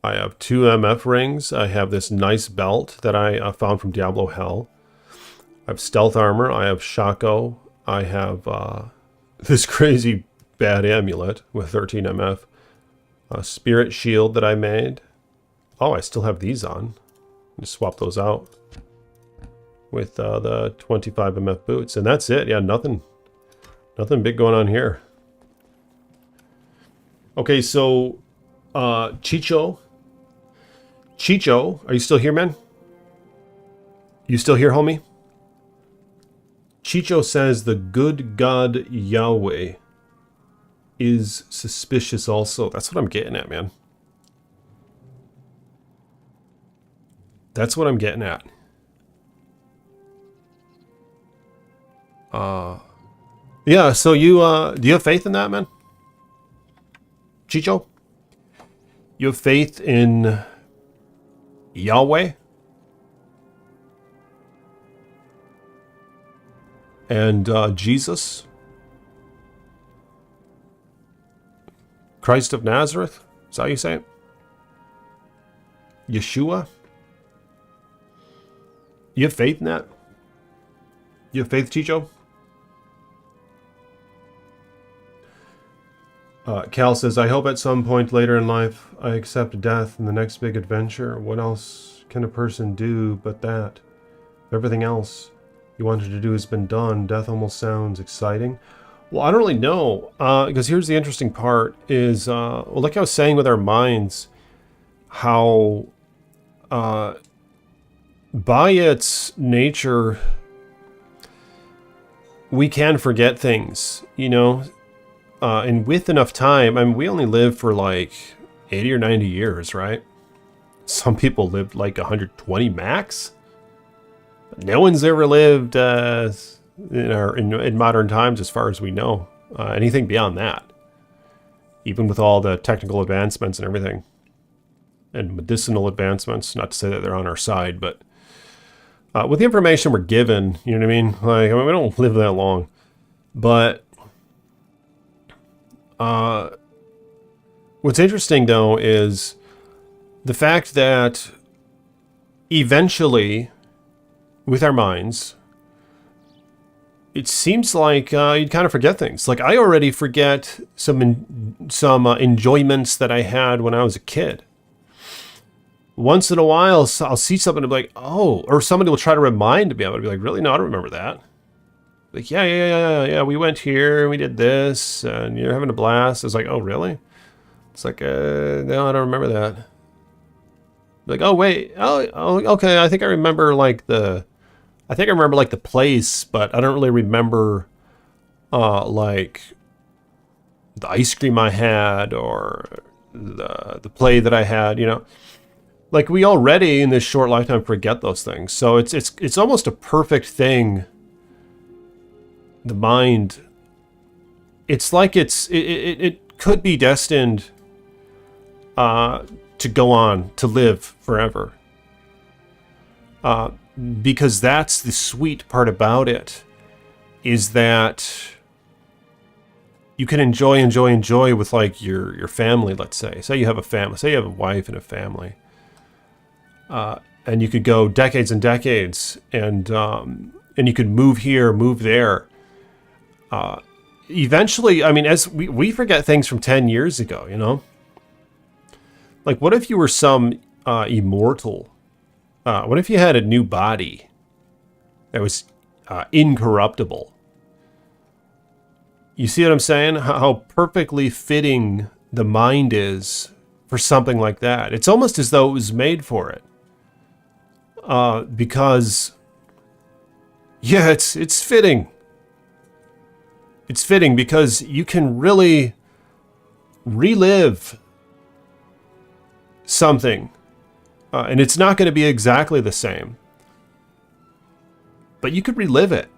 I have 2 MF rings, I have this nice belt that I found from Diablo Hell, I have stealth armor, I have Shaco, I have this crazy bad amulet with 13 MF, a spirit shield that I made. Oh, I still have these on. Just swap those out with the 25 MF boots, and that's it. Yeah, nothing big going on here. Okay, so Chicho, are you still here, man? You still here, homie? Chicho says the good God Yahweh is suspicious also. That's what I'm getting at, man. That's what I'm getting at. Yeah, so you, do you have faith in that, man? Chicho? You have faith in Yahweh? And Jesus? Christ of Nazareth? Is that how you say it? Yeshua? You have faith in that? You have faith, Chicho? Cal says, I hope at some point later in life I accept death in the next big adventure. What else can a person do but that? Everything else you wanted to do has been done. Death almost sounds exciting. Well, I don't really know, because here's the interesting part is, well, like I was saying with our minds, how by its nature, we can forget things, you know, and with enough time, I mean, we only live for like 80 or 90 years, right? Some people lived like 120 max. No one's ever lived in modern times, as far as we know, anything beyond that, even with all the technical advancements and everything, and medicinal advancements. Not to say that they're on our side, but with the information we're given, you know what I mean? Like, I mean, we don't live that long, but what's interesting though is the fact that eventually, with our minds, it seems like you'd kind of forget things. Like, I already forget some enjoyments that I had when I was a kid. Once in a while, I'll see something and be like, oh, or somebody will try to remind me of it. I'll be like, really? No, I don't remember that. Like, yeah, we went here, and we did this, and you're having a blast. It's like, oh, really? It's like, no, I don't remember that. Like, oh, wait, oh, okay, I think I remember, like, the place, but I don't really remember, like, the ice cream I had, or the play that I had, you know? Like, we already, in this short lifetime, forget those things. So it's almost a perfect thing. The mind, it's like it could be destined to go on, to live forever. Because that's the sweet part about it, is that you can enjoy with, like, your family, let's say. Say you have a family, say you have a wife and a family. And you could go decades and decades, and you could move here, move there. Eventually, I mean, as we forget things from 10 years ago, you know? Like, what if you were some immortal What if you had a new body that was incorruptible? You see what I'm saying? How perfectly fitting the mind is for something like that. It's almost as though it was made for it. Because, yeah, it's fitting. It's fitting because you can really relive something. And it's not going to be exactly the same. But you could relive it.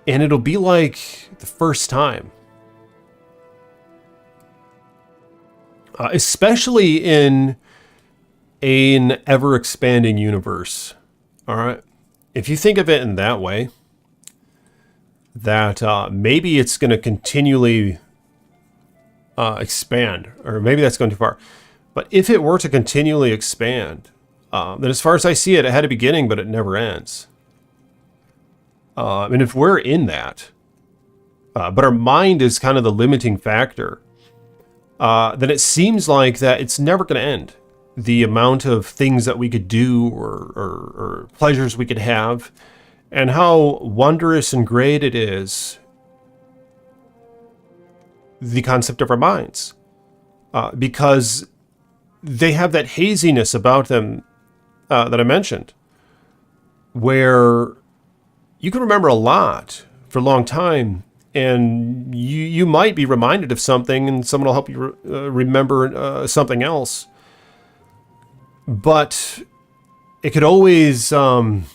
And it'll be like the first time. Especially in an ever-expanding universe. All right? If you think of it in that way, that maybe it's going to continually expand. Or maybe that's going too far. But if it were to continually expand, then as far as I see it, it had a beginning, but it never ends. And if we're in that, but our mind is kind of the limiting factor, then it seems like that it's never going to end. The amount of things that we could do or pleasures we could have, and how wondrous and great it is, the concept of our minds. Because they have that haziness about them that I mentioned, where you can remember a lot for a long time, and you might be reminded of something, and someone will help you remember something else. But it could always almost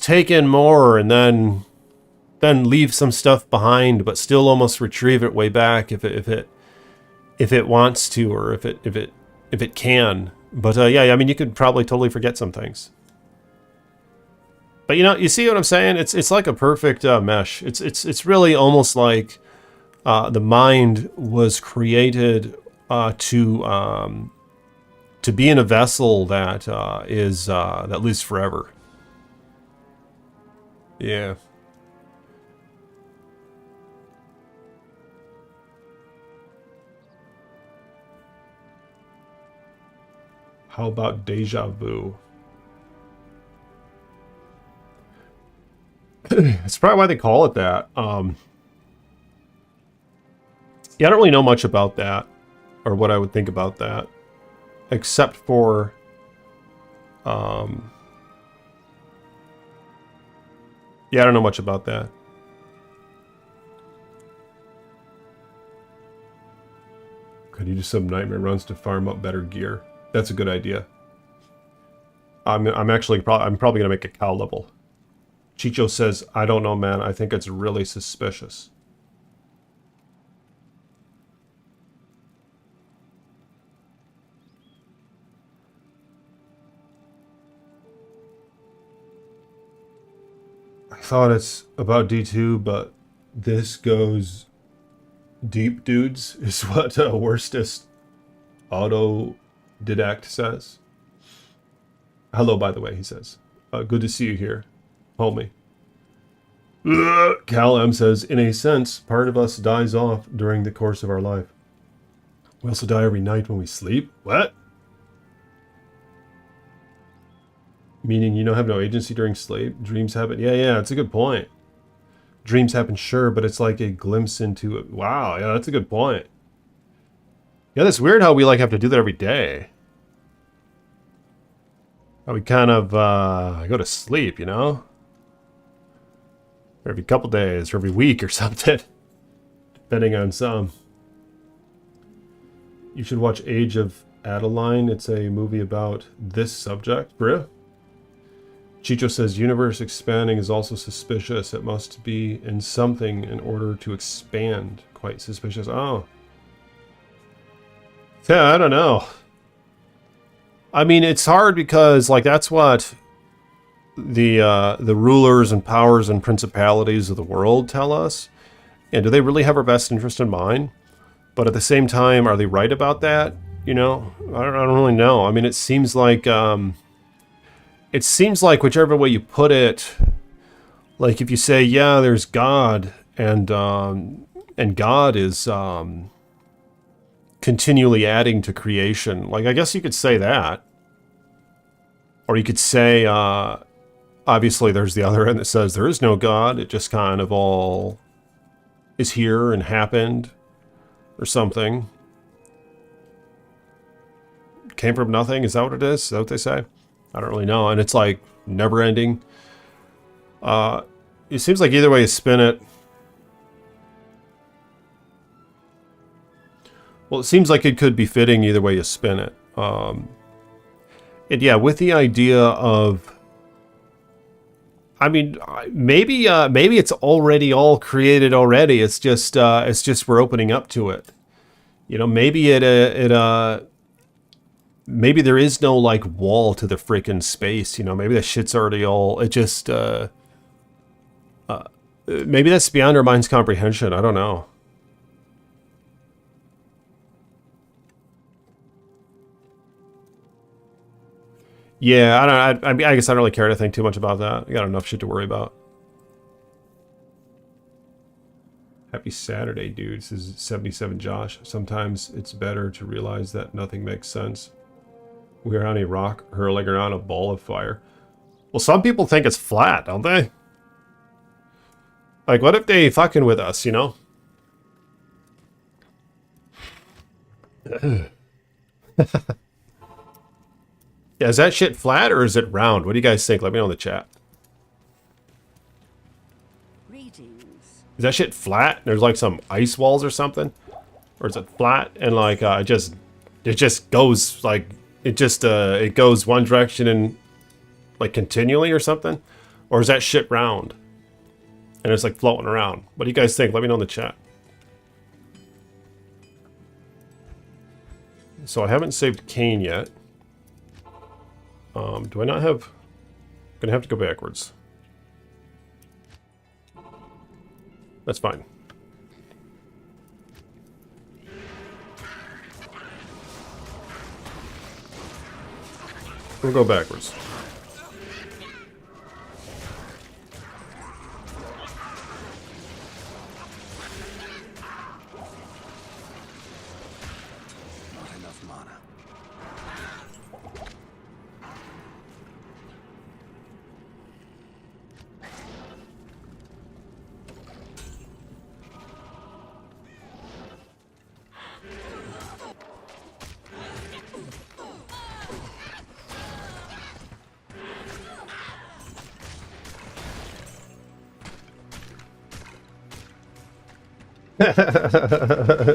take in more, and then leave some stuff behind, but still almost retrieve it way back if it wants to, or if it can. But yeah, I mean, you could probably totally forget some things. But you see what I'm saying? It's like a perfect mesh. It's really almost like the mind was created to be in a vessel that that lives forever. Yeah. How about deja vu? It's probably why they call it that. Yeah, I don't really know much about that, or what I would think about that, except for yeah, I don't know much about that. Could you do some nightmare runs to farm up better gear? That's a good idea. I'm probably gonna make a cow level. Chicho says, I don't know, man. I think it's really suspicious. I thought it's about D2, but this goes deep, dudes, is what Worstest Autodidact says. Hello, by the way, he says. Good to see you here. Hold me. Cal M says, in a sense, part of us dies off during the course of our life. We also die every night when we sleep. What? Meaning you don't have no agency during sleep? Dreams happen? Yeah, it's a good point. Dreams happen, sure, but it's like a glimpse into it. Wow, yeah, that's a good point. Yeah, that's weird how we have to do that every day. How we kind of go to sleep, Or every couple days, or every week or something. Depending on some. You should watch Age of Adeline. It's a movie about this subject. Bria? Chicho says, universe expanding is also suspicious. It must be in something in order to expand. Quite suspicious. Oh. Yeah, I don't know. I mean, it's hard because, that's what the rulers and powers and principalities of the world tell us. And do they really have our best interest in mind? But at the same time, are they right about that? I don't really know. I mean, it seems like whichever way you put it, if you say, yeah, there's God, and God is continually adding to creation. I guess you could say that. Or you could say, obviously there's the other end that says there is no God. It just kind of all is here and happened or something. Came from nothing. Is that what it is? Is that what they say? I don't really know. And it's like never ending. It seems like either way you spin it. Well, it seems like it could be fitting either way you spin it. And yeah, with the idea of, I mean, maybe it's already all created already. It's just we're opening up to it. You know, maybe maybe there is no like wall to the freaking space. You know, maybe that shit's already all. It just maybe that's beyond our mind's comprehension. I don't know. Yeah, I guess I don't really care to think too much about that. I got enough shit to worry about. Happy Saturday, dude. This is 77 Josh. Sometimes it's better to realize that nothing makes sense. We're on a rock hurling around a ball of fire. Well, some people think it's flat, don't they? Like, what if they fucking with us, you know? Yeah, is that shit flat or is it round? What do you guys think? Let me know in the chat. Greetings. Is that shit flat? There's like some ice walls or something? Or is it flat and like it just goes like it goes one direction and like continually or something? Or is that shit round? And it's like floating around. What do you guys think? Let me know in the chat. So I haven't saved Kane yet. Do I not have... I'm gonna have to go backwards. That's fine. We'll go backwards. Not enough mana.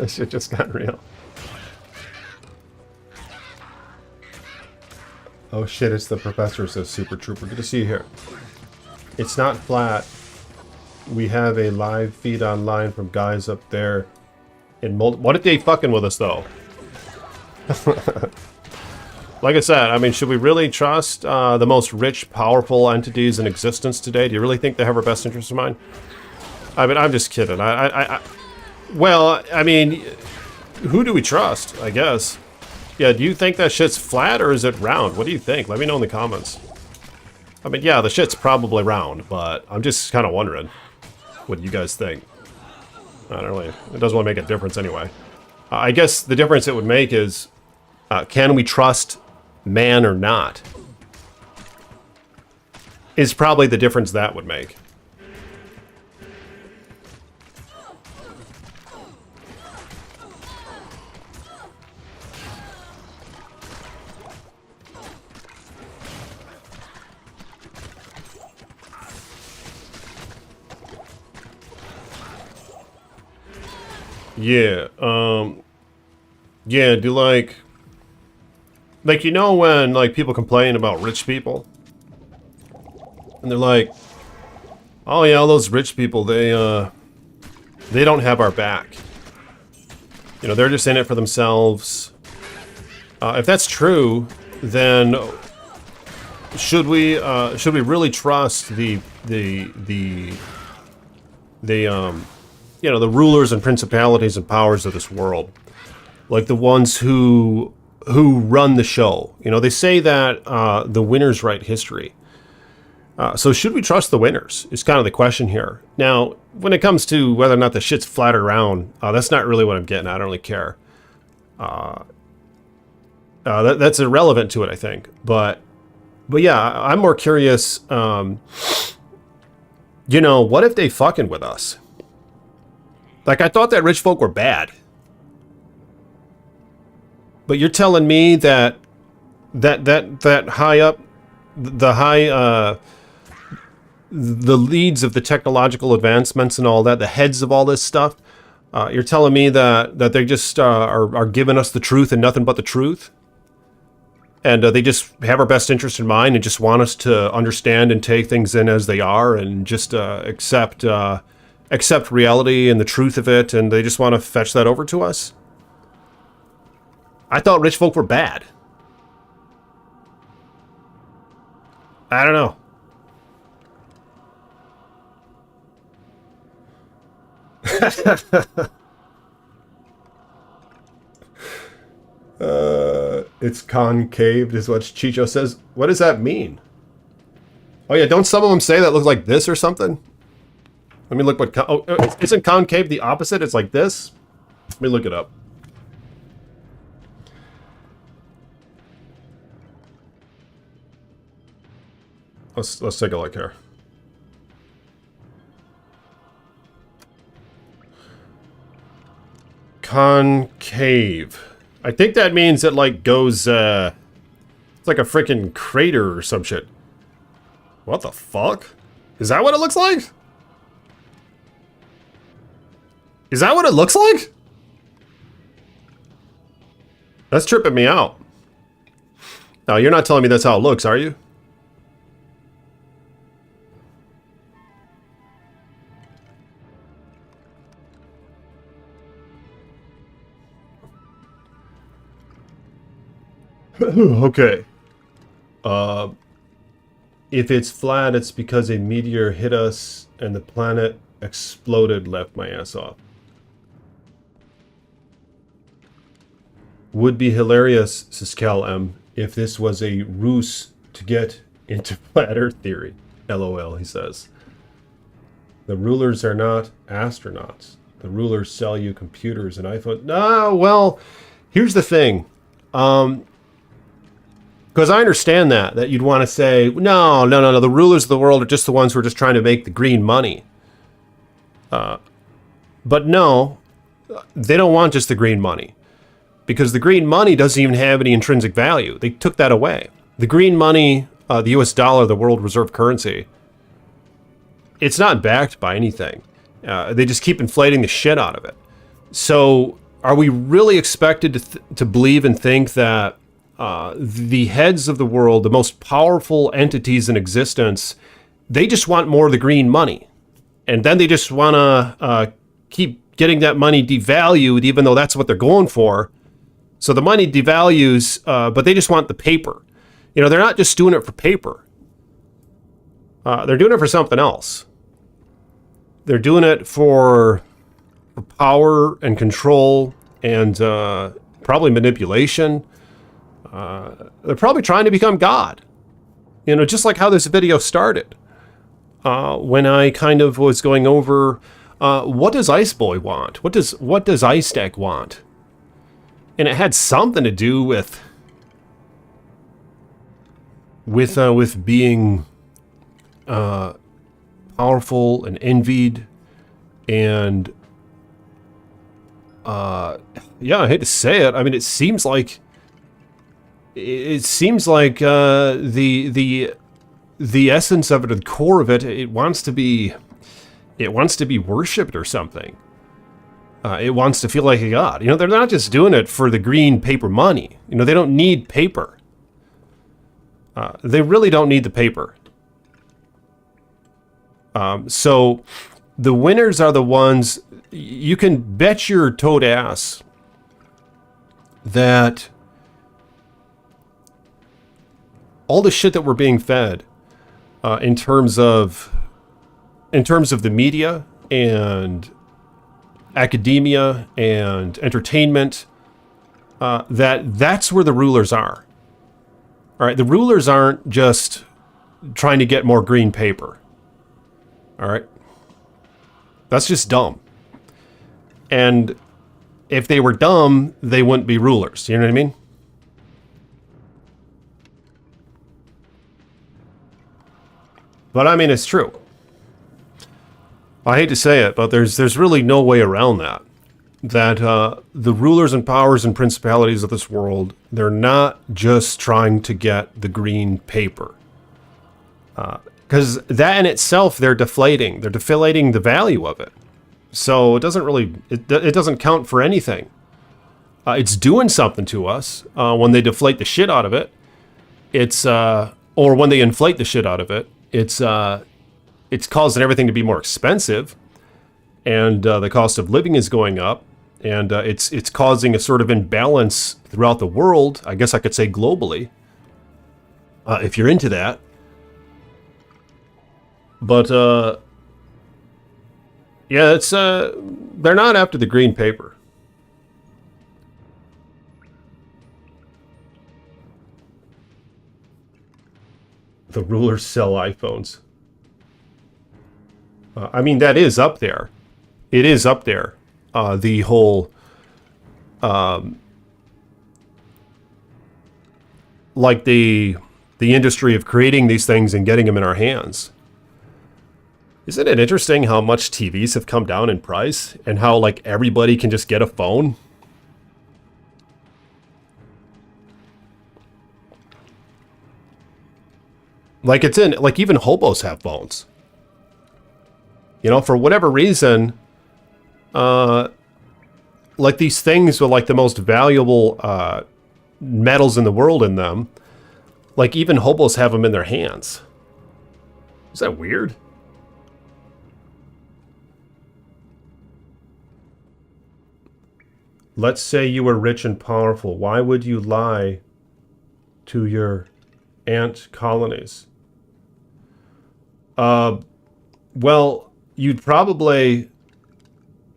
Shit just got real. Oh shit, it's the professor, says Super Trooper. Good to see you here. It's not flat. We have a live feed online from guys up there in what if they fucking with us though? Like I said, I mean, should we really trust the most rich, powerful entities in existence today? Do you really think they have our best interests in mind? I mean, I'm just kidding. Well, I mean, who do we trust, I guess? Yeah, do you think that shit's flat or is it round? What do you think? Let me know in the comments. I mean, yeah, the shit's probably round, but I'm just kind of wondering what you guys think. I don't really... It doesn't really make a difference anyway. I guess the difference it would make is, can we trust man or not? Is probably the difference that would make. Yeah, yeah, do like, you know when, like, people complain about rich people? And they're like, oh yeah, all those rich people, they don't have our back. You know, they're just in it for themselves. If that's true, then should we really trust the you know, the rulers and principalities and powers of this world, like the ones who run the show? You know, they say that the winners write history. So should we trust the winners is kind of the question here. Now, when it comes to whether or not the shit's flat or round, that's not really what I'm getting at. I don't really care. That's irrelevant to it, I think. But But yeah, I'm more curious, you know, what if they fucking with us? Like, I thought that rich folk were bad. But you're telling me that that high up, the leads of the technological advancements and all that, the heads of all this stuff, you're telling me that they just are giving us the truth and nothing but the truth? And they just have our best interest in mind and just want us to understand and take things in as they are and just accept reality and the truth of it, and they just want to fetch that over to us? I thought rich folk were bad. I don't know. It's concaved is what Chicho says. What does that mean? Oh yeah, don't some of them say that looks like this or something? Let me look what... isn't concave the opposite? It's like this? Let me look it up. Let's take a look here. Concave. I think that means it like goes it's like a freaking crater or some shit. What the fuck? Is that what it looks like? Is that what it looks like? That's tripping me out. Now, you're not telling me that's how it looks, are you? Okay. If it's flat, it's because a meteor hit us and the planet exploded, left my ass off. Would be hilarious, says Cal M, if this was a ruse to get into flat Earth theory. LOL, he says. The rulers are not astronauts. The rulers sell you computers and iPhones. No, well, here's the thing. Because I understand that you'd want to say, no, the rulers of the world are just the ones who are just trying to make the green money. But no, they don't want just the green money. Because the green money doesn't even have any intrinsic value. They took that away. The green money, the US dollar, the world reserve currency, it's not backed by anything. They just keep inflating the shit out of it. So are we really expected to believe and think that the heads of the world, the most powerful entities in existence, they just want more of the green money? And then they just want to keep getting that money devalued, even though that's what they're going for. So the money devalues, but they just want the paper. You know, they're not just doing it for paper. They're doing it for something else. They're doing it for power and control and probably manipulation. They're probably trying to become God. You know, just like how this video started. When I kind of was going over, what does Ice Boy want? What does Ice Stack want? And it had something to do with being powerful and envied, and yeah, I hate to say it. I mean, it seems like the essence of it, the core of it, it wants to be worshipped or something. It wants to feel like a god. You know, they're not just doing it for the green paper money. You know, they don't need paper. They really don't need the paper. So the winners are the ones, you can bet your toad ass that all the shit that we're being fed in terms of the media and academia and entertainment, that's where the rulers are. All right, the rulers aren't just trying to get more green paper. All right, that's just dumb. And if they were dumb, they wouldn't be rulers. You know what I mean? But I mean, it's true. I hate to say it, but there's really no way around that. That the rulers and powers and principalities of this world, they're not just trying to get the green paper. Because that in itself, they're deflating. They're deflating the value of it. So it doesn't really, it doesn't count for anything. It's doing something to us when they deflate the shit out of it. It's, or when they inflate the shit out of it. It's causing everything to be more expensive. And the cost of living is going up. And it's causing a sort of imbalance throughout the world. I guess I could say globally. If you're into that. But, yeah, it's, they're not after the green paper. The rulers sell iPhones. I mean, that is up there. It is up there. The whole, like the industry of creating these things and getting them in our hands. Isn't it interesting how much TVs have come down in price and how like everybody can just get a phone? Like it's in, like even hobos have phones. You know, for whatever reason, like these things with like the most valuable metals in the world in them, like even hobos have them in their hands. Is that weird? Let's say you were rich and powerful. Why would you lie to your ant colonies? Well, you'd probably...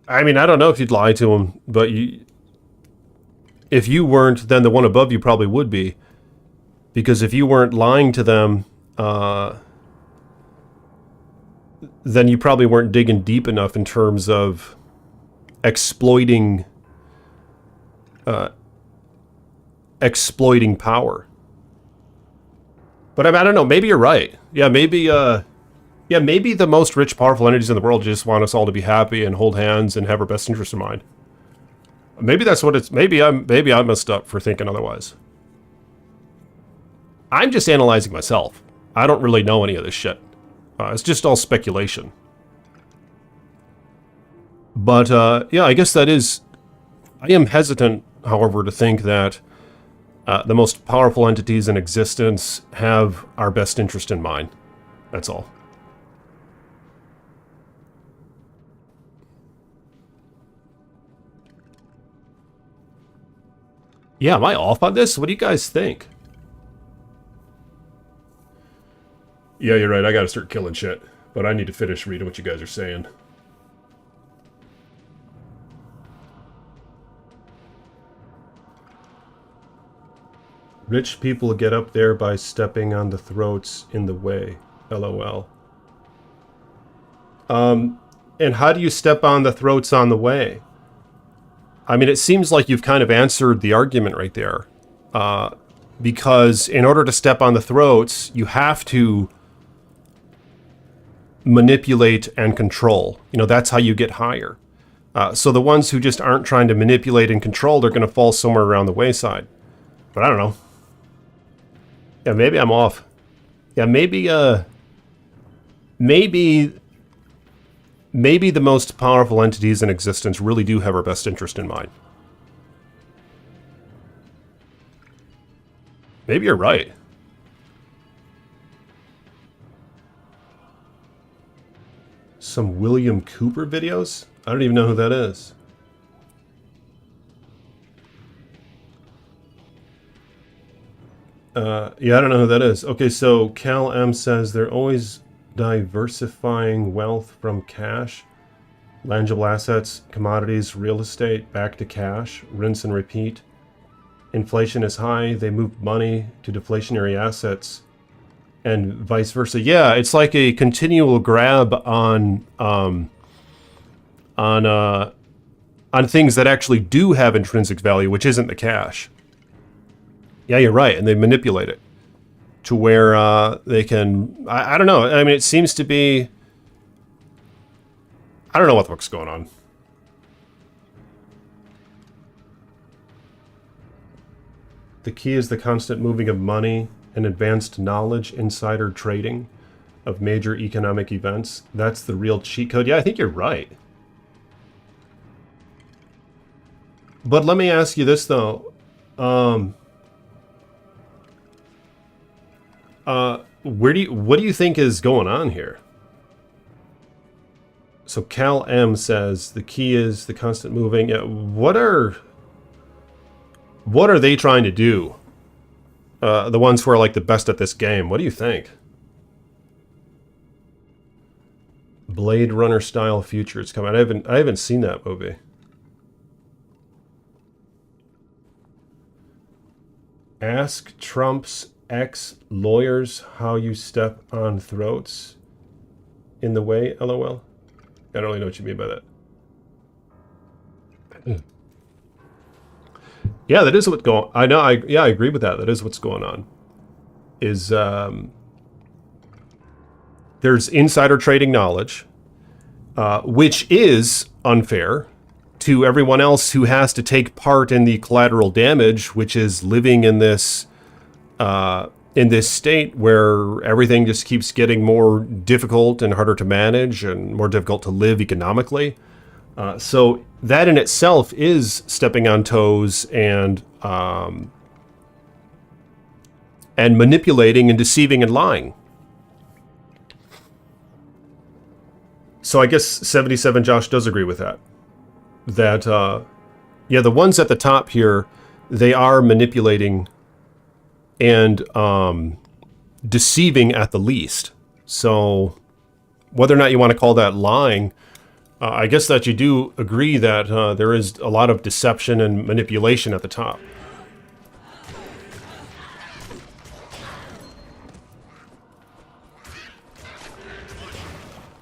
I mean, I don't know if you'd lie to them, but if you weren't, then the one above you probably would be. Because if you weren't lying to them, then you probably weren't digging deep enough in terms of exploiting power. But I don't know, maybe you're right. Yeah, maybe the most rich, powerful entities in the world just want us all to be happy and hold hands and have our best interest in mind. Maybe that's what it's, maybe I messed up for thinking otherwise. I'm just analyzing myself. I don't really know any of this shit. It's just all speculation. But, yeah, I guess that is... I am hesitant, however, to think that the most powerful entities in existence have our best interest in mind. That's all. Yeah, am I off on this? What do you guys think? Yeah, you're right. I gotta start killing shit. But I need to finish reading what you guys are saying. Rich people get up there by stepping on the throats in the way. LOL. And how do you step on the throats on the way? I mean, it seems like you've kind of answered the argument right there. Because in order to step on the throats, you have to manipulate and control. You know, that's how you get higher. So the ones who just aren't trying to manipulate and control, they're going to fall somewhere around the wayside. But I don't know. Yeah, maybe I'm off. Yeah, maybe the most powerful entities in existence really do have our best interest in mind. Maybe you're right. Some William Cooper videos? I don't even know who that is. Yeah, I don't know who that is. Okay, so Cal M says they're always diversifying wealth from cash, tangible assets, commodities, real estate, back to cash, rinse and repeat. Inflation is high, they move money to deflationary assets, and vice versa. Yeah, it's like a continual grab on things that actually do have intrinsic value, which isn't the cash. Yeah, you're right, and they manipulate it. to where they can... I don't know. I mean, it seems to be... I don't know what the fuck's going on. The key is the constant moving of money and advanced knowledge, insider trading of major economic events. That's the real cheat code. Yeah, I think you're right. But let me ask you this, though. What do you think is going on here? So Cal M says the key is the constant moving. What are they trying to do? The ones who are like the best at this game. What do you think? Blade Runner style future is coming. I haven't seen that movie. Ask Trump's ex-lawyers how you step on throats in the way, LOL. I don't really know what you mean by that. Yeah, that is what's going on. I know, I agree with that. That is what's going on. Is, there's insider trading knowledge, which is unfair to everyone else who has to take part in the collateral damage, which is living in this state where everything just keeps getting more difficult and harder to manage and more difficult to live economically. So that in itself is stepping on toes and manipulating and deceiving and lying. So I guess 77 Josh does agree with that. That, yeah, the ones at the top here, they are manipulating and deceiving at the least. So whether or not you want to call that lying, I guess that you do agree that there is a lot of deception and manipulation at the top.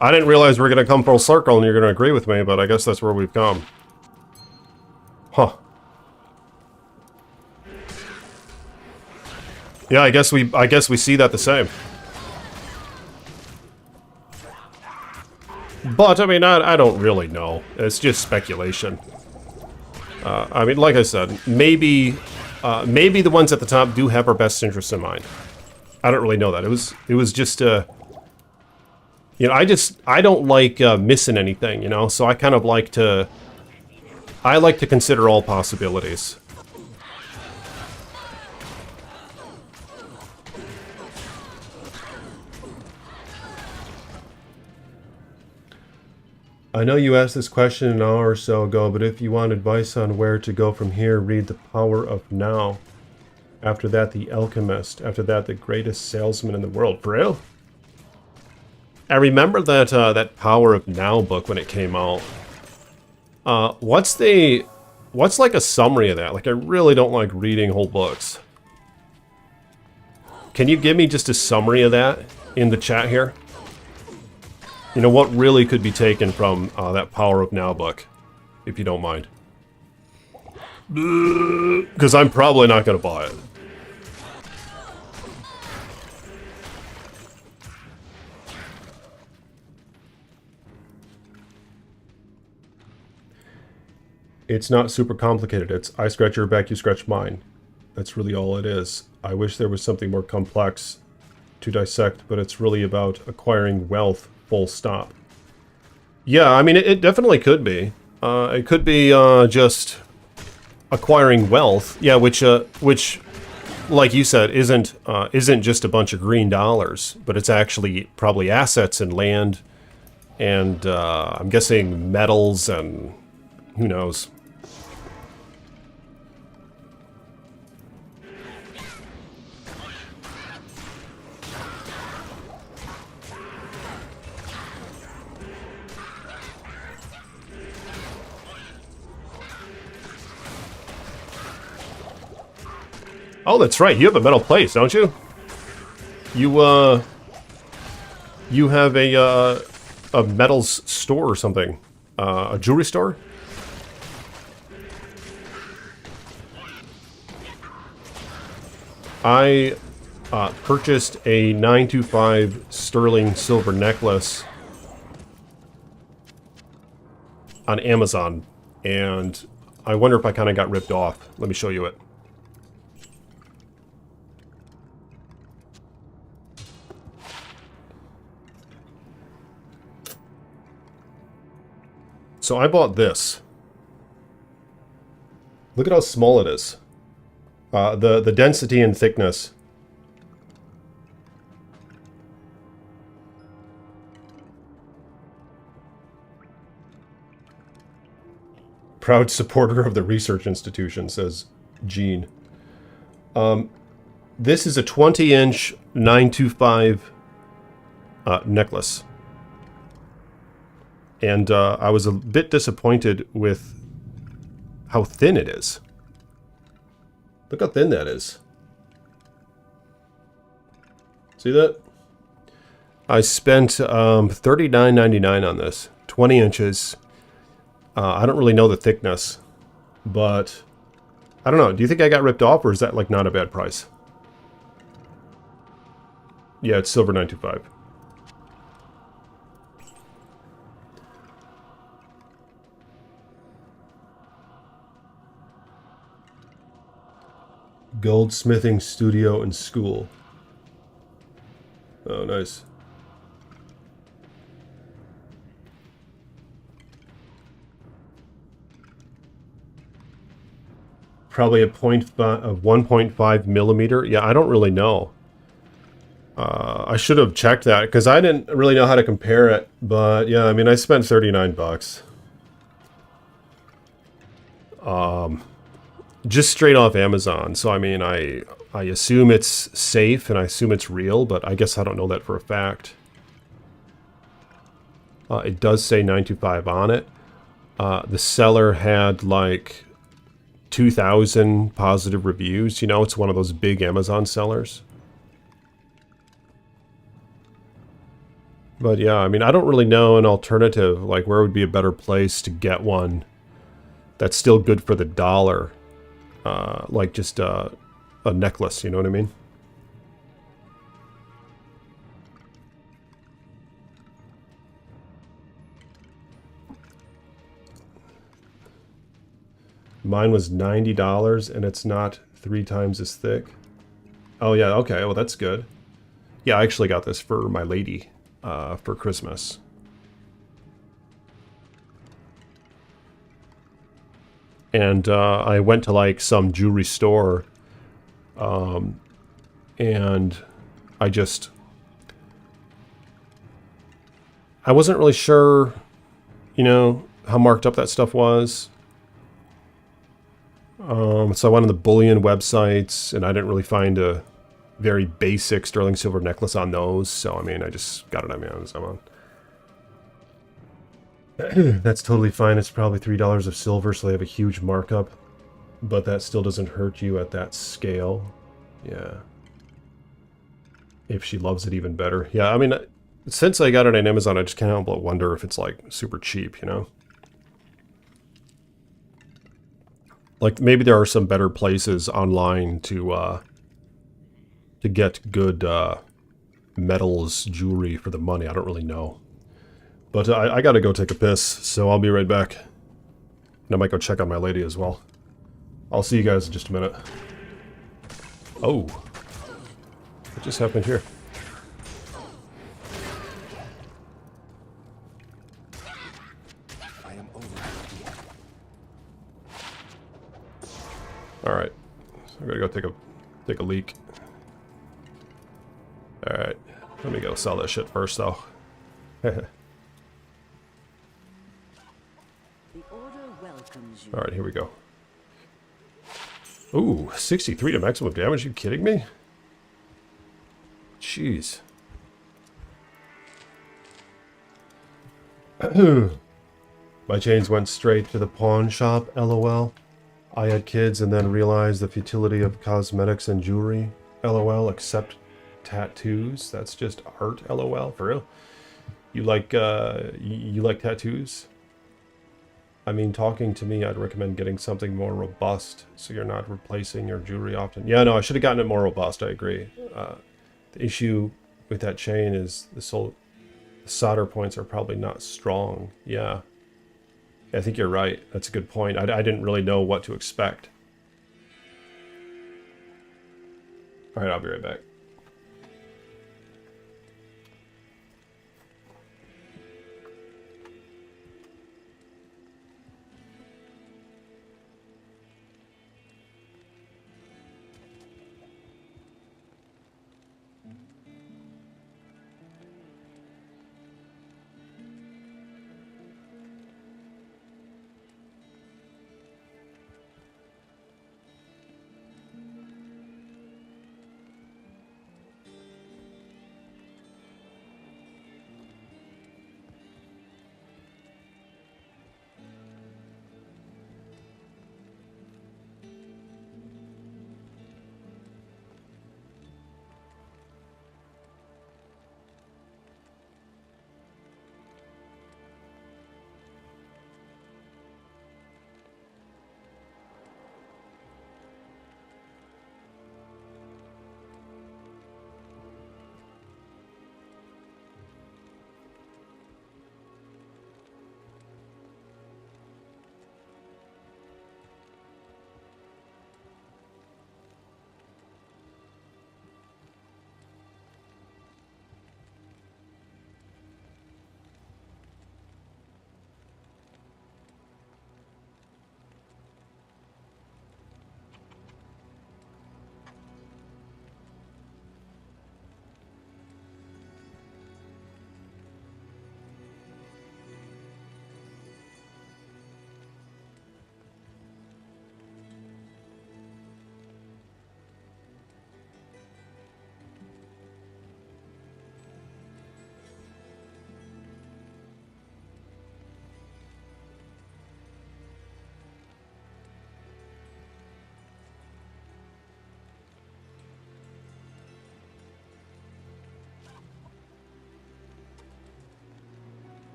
I didn't realize we were going to come full circle and you're going to agree with me, but I guess that's where we've come. Huh. Yeah, I guess we see that the same. But I mean, I don't really know. It's just speculation. I mean, like I said, maybe the ones at the top do have our best interests in mind. I don't really know that. It was just you know, I don't like missing anything, you know. So I kind of like to consider all possibilities. I know you asked this question an hour or so ago, but if you want advice on where to go from here, read The Power of Now. After that, The Alchemist. After that, The Greatest Salesman in the World. For real? I remember that that Power of Now book when it came out. What's like a summary of that? Like, I really don't like reading whole books. Can you give me just a summary of that in the chat here? You know, what really could be taken from that Power of Now book, if you don't mind. Because I'm probably not going to buy it. It's not super complicated. It's I scratch your back, you scratch mine. That's really all it is. I wish there was something more complex to dissect, but it's really about acquiring wealth, full stop. Yeah, I mean, it definitely could be. It could be just acquiring wealth. Yeah, which, like you said, isn't just a bunch of green dollars, but it's actually probably assets and land, and I'm guessing metals and who knows. Oh, that's right. You have a metal place, don't you? You have a metals store or something. A jewelry store? purchased a 925 sterling silver necklace on Amazon, and I wonder if I kind of got ripped off. Let me show you it. So I bought this. Look at how small it is. The density and thickness. Proud supporter of the research institution, says Gene. This is a 20-inch 925 necklace. And I was a bit disappointed with how thin it is. Look how thin that is. See that? I spent $39.99 on this. 20 inches. I don't really know the thickness, but I don't know. Do you think I got ripped off, or is that like not a bad price? Yeah, it's silver 925. Goldsmithing studio and school. Oh, nice. Probably a 1.5 millimeter. Yeah, I don't really know. I should have checked that because I didn't really know how to compare it. But yeah, I mean, I spent 39 bucks. Just straight off Amazon. So I mean, I assume it's safe and I assume it's real, but I guess I don't know that for a fact. It does say 925 on it. The seller had like 2,000 positive reviews. You know, it's one of those big Amazon sellers. But yeah, I mean, I don't really know an alternative. Like, where would be a better place to get one that's still good for the dollar? Like just a necklace, you know what I mean? Mine was $90 and it's not 3 times as thick. Oh yeah, okay, well that's good. Yeah, I actually got this for my lady for Christmas. And I went to like some jewelry store and I wasn't really sure, you know, how marked up that stuff was. So I went on the bullion websites and I didn't really find a very basic sterling silver necklace on those. So, I mean, I just got it on Amazon. That's totally fine. It's probably $3 of silver, so they have a huge markup. But that still doesn't hurt you at that scale. Yeah. If she loves it even better. Yeah, I mean, since I got it on Amazon, I just can't help but wonder if it's, like, super cheap, you know? Like, maybe there are some better places online to get good metals jewelry for the money. I don't really know. But I gotta go take a piss, so I'll be right back. And I might go check on my lady as well. I'll see you guys in just a minute. Oh. What just happened here? I am over. Alright. So I gotta go take a leak. Alright. Let me go sell that shit first though. Alright, here we go. Ooh, 63 to maximum damage, you kidding me? Jeez. My chains went straight to the pawn shop, lol. I had kids and then realized the futility of cosmetics and jewelry, lol, except tattoos. That's just art, lol, for real. You like tattoos? I mean, talking to me, I'd recommend getting something more robust so you're not replacing your jewelry often. Yeah, no, I should have gotten it more robust, I agree. The issue with that chain is the solder points are probably not strong. Yeah. I think you're right. That's a good point. I didn't really know what to expect. All right, I'll be right back.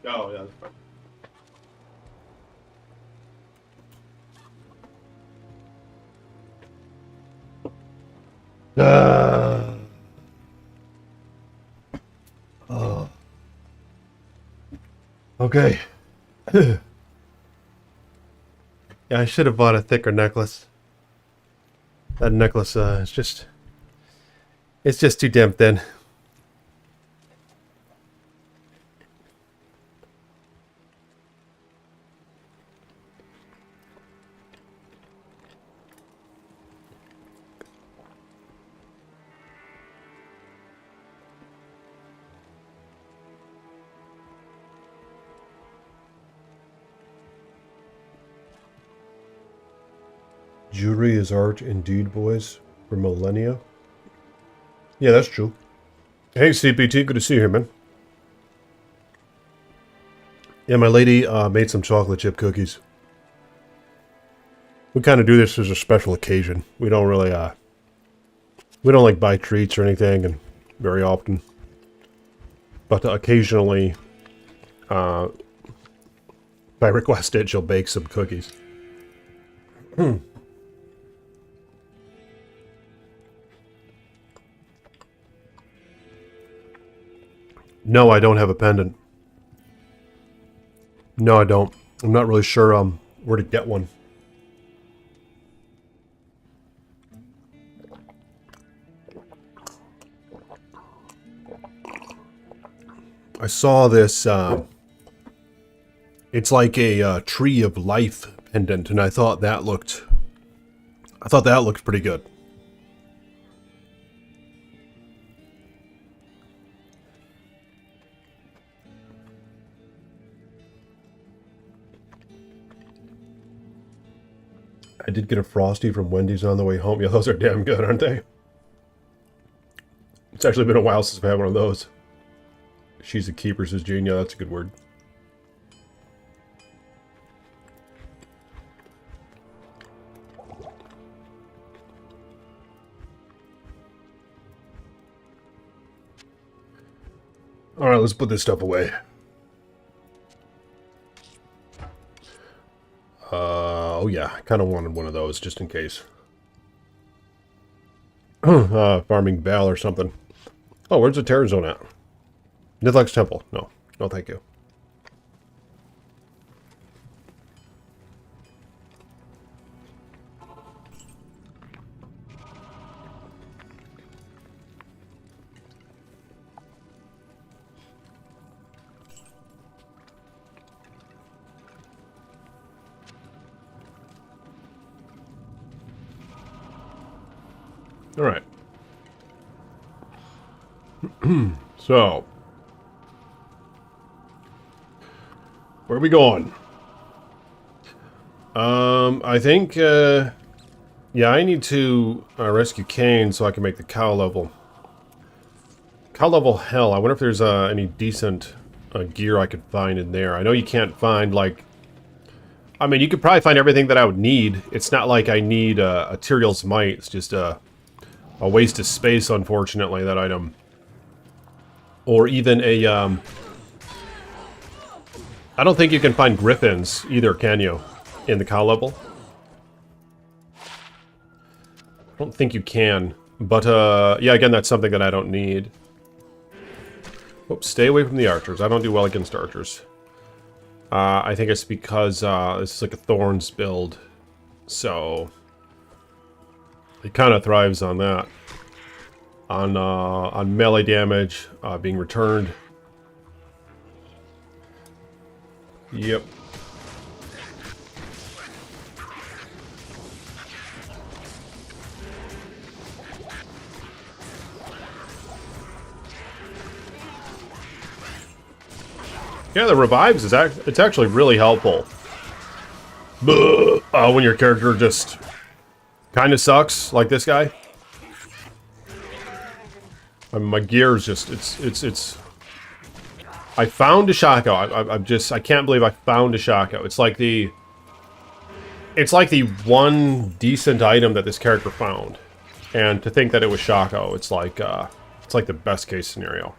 Oh, yeah, that's fine. Oh. Okay. Yeah, I should have bought a thicker necklace. That necklace, it's just too damn thin. Jewelry is art indeed, boys. For millennia. Yeah, that's true. Hey, CPT, good to see you here, man. Yeah, my lady made some chocolate chip cookies. We kind of do this as a special occasion. We don't really, we don't like buy treats or anything, and very often. But occasionally, if I request it, she'll bake some cookies. No, I don't have a pendant. No, I don't. I'm not really sure where to get one. I saw this, it's like a tree of life pendant, and I thought that looked I thought that looked pretty good. I did get a Frosty from Wendy's on the way home. Yeah, those are damn good, aren't they? It's actually been a while since I've had one of those. She's a keeper, says Jane. Yeah, that's a good word. Alright, let's put this stuff away. Oh yeah, I kind of wanted one of those just in case. Farming Bell or something. Oh, where's the Terror Zone at? Nidlex Temple. No. No, thank you. All right. So, where are we going? I think, yeah, I need to rescue Kane so I can make the cow level. Cow level hell. I wonder if there's any decent gear I could find in there. I know you can't find, like... I mean, you could probably find everything that I would need. It's not like I need a Tyrael's Might. It's just a waste of space, unfortunately, that item. Or even a, I don't think you can find griffins either, can you? In the cow level? I don't think you can. But, yeah, again, that's something that I don't need. Oops, stay away from the archers. I don't do well against archers. I think it's because, this is like a Thorns build. So... it kind of thrives on that. On melee damage being returned. Yep. Yeah, the revives is it's actually really helpful. When your character just kind of sucks, like this guy. My gear is just, it's... I found a Shako. I can't believe I found a Shako. It's like the one decent item that this character found. And to think that it was Shako, it's like the best case scenario.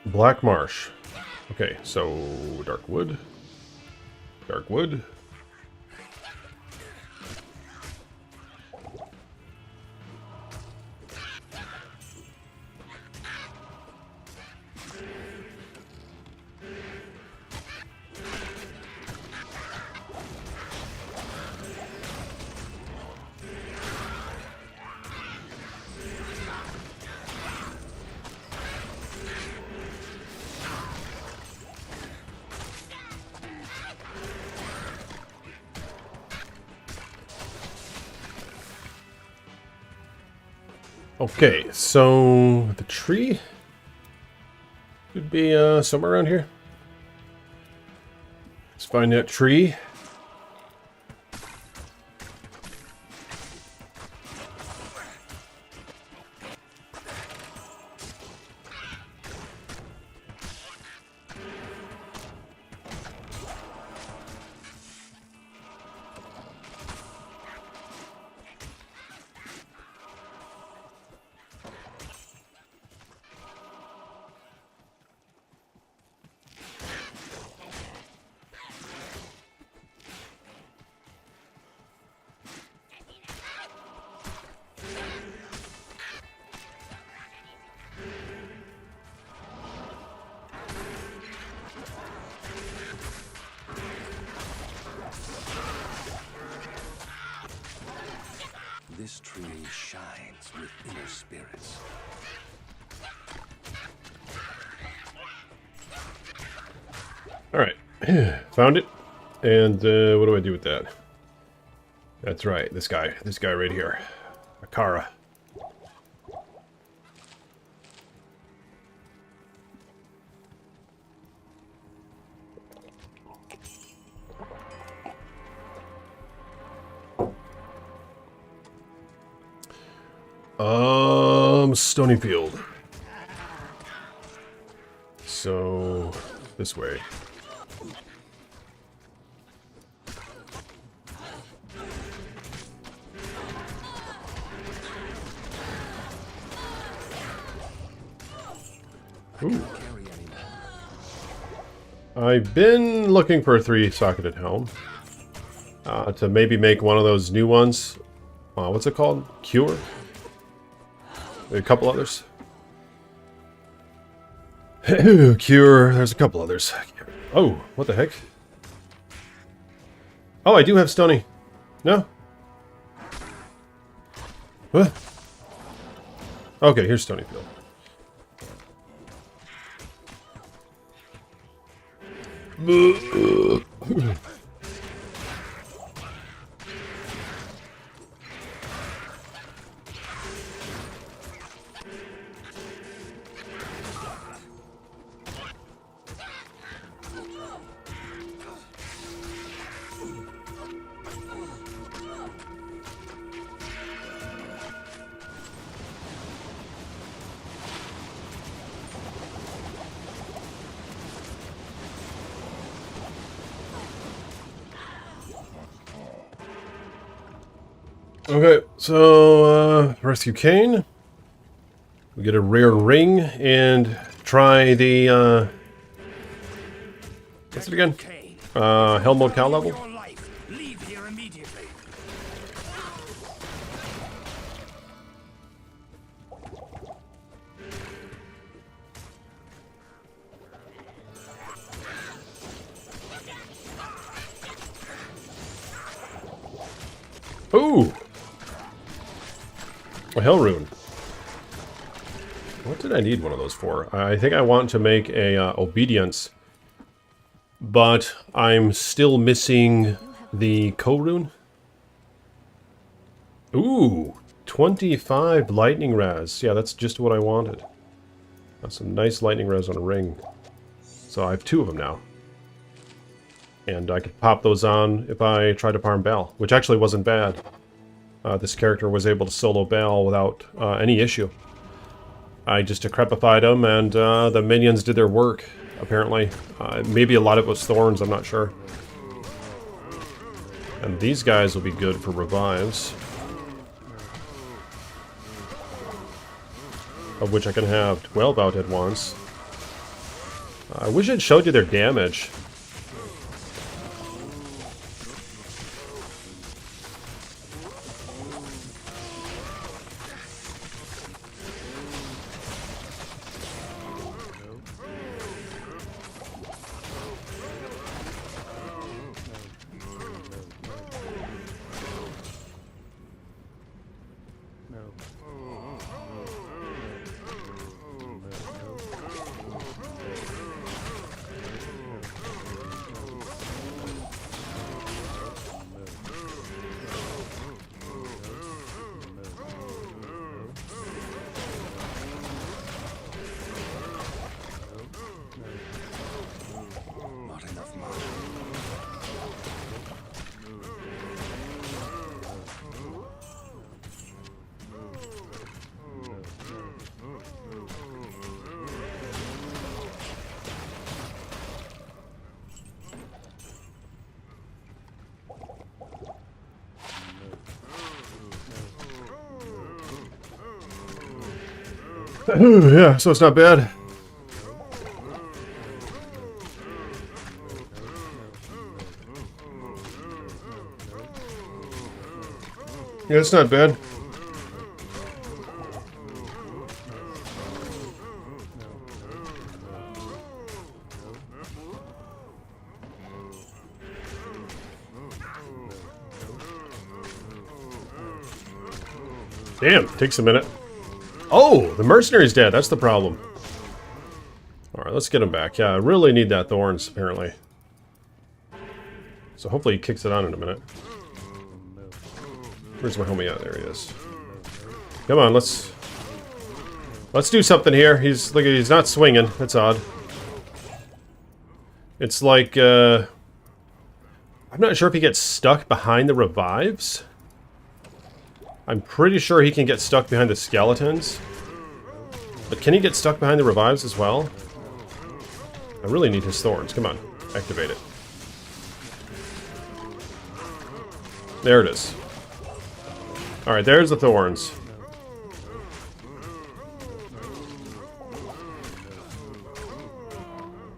Black Marsh. Okay, so dark wood. Dark wood. Okay, so the tree should be somewhere around here. Let's find that tree. This tree shines with inner spirits. Alright. Found it. And what do I do with that? That's right, this guy right here. Akara. Stonyfield. So, this way. Ooh. I've been looking for a 3-socketed helm. To maybe make one of those new ones. What's it called? Cure? A couple others. Cure. There's a couple others. Oh, what the heck? Oh, I do have Stony. No? What? Okay, here's Stonyfield. Okay, so rescue Kane. We get a rare ring and try the what's it again? Hell mode cow level. Leave here immediately. Ooh! A hell rune. What did I need one of those for? I think I want to make a obedience, but I'm still missing the co-rune. Ooh! 25 lightning res. Yeah, that's just what I wanted. That's some nice lightning res on a ring. So I have 2 of them now. And I could pop those on if I try to farm Bal, which actually wasn't bad. This character was able to solo Bal without any issue. I just decrepified him, and the minions did their work, apparently. Maybe a lot of it was thorns, I'm not sure. And these guys will be good for revives. Of which I can have 12 out at once. I wish it showed you their damage. Yeah, so it's not bad. Yeah, it's not bad. Damn, takes a minute. Oh, the mercenary's dead. That's the problem. Alright, let's get him back. Yeah, I really need that thorns, apparently. So hopefully he kicks it on in a minute. Where's my homie at? There he is. Come on, let's do something here. He's not swinging. That's odd. It's like, I'm not sure if he gets stuck behind the revives. I'm pretty sure he can get stuck behind the skeletons. But can he get stuck behind the revives as well? I really need his thorns. Come on, activate it. There it is. Alright, there's the thorns.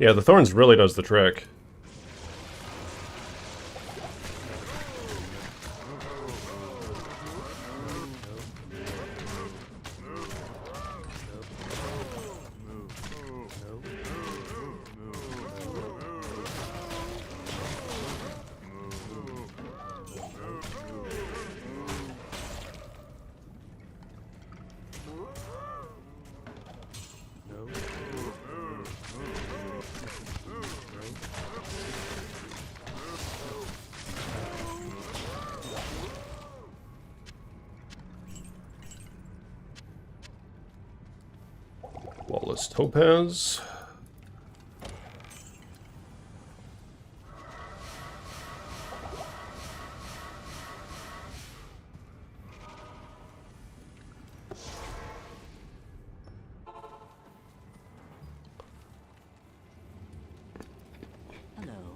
Yeah, the thorns really does the trick. Flawless topaz. Hello.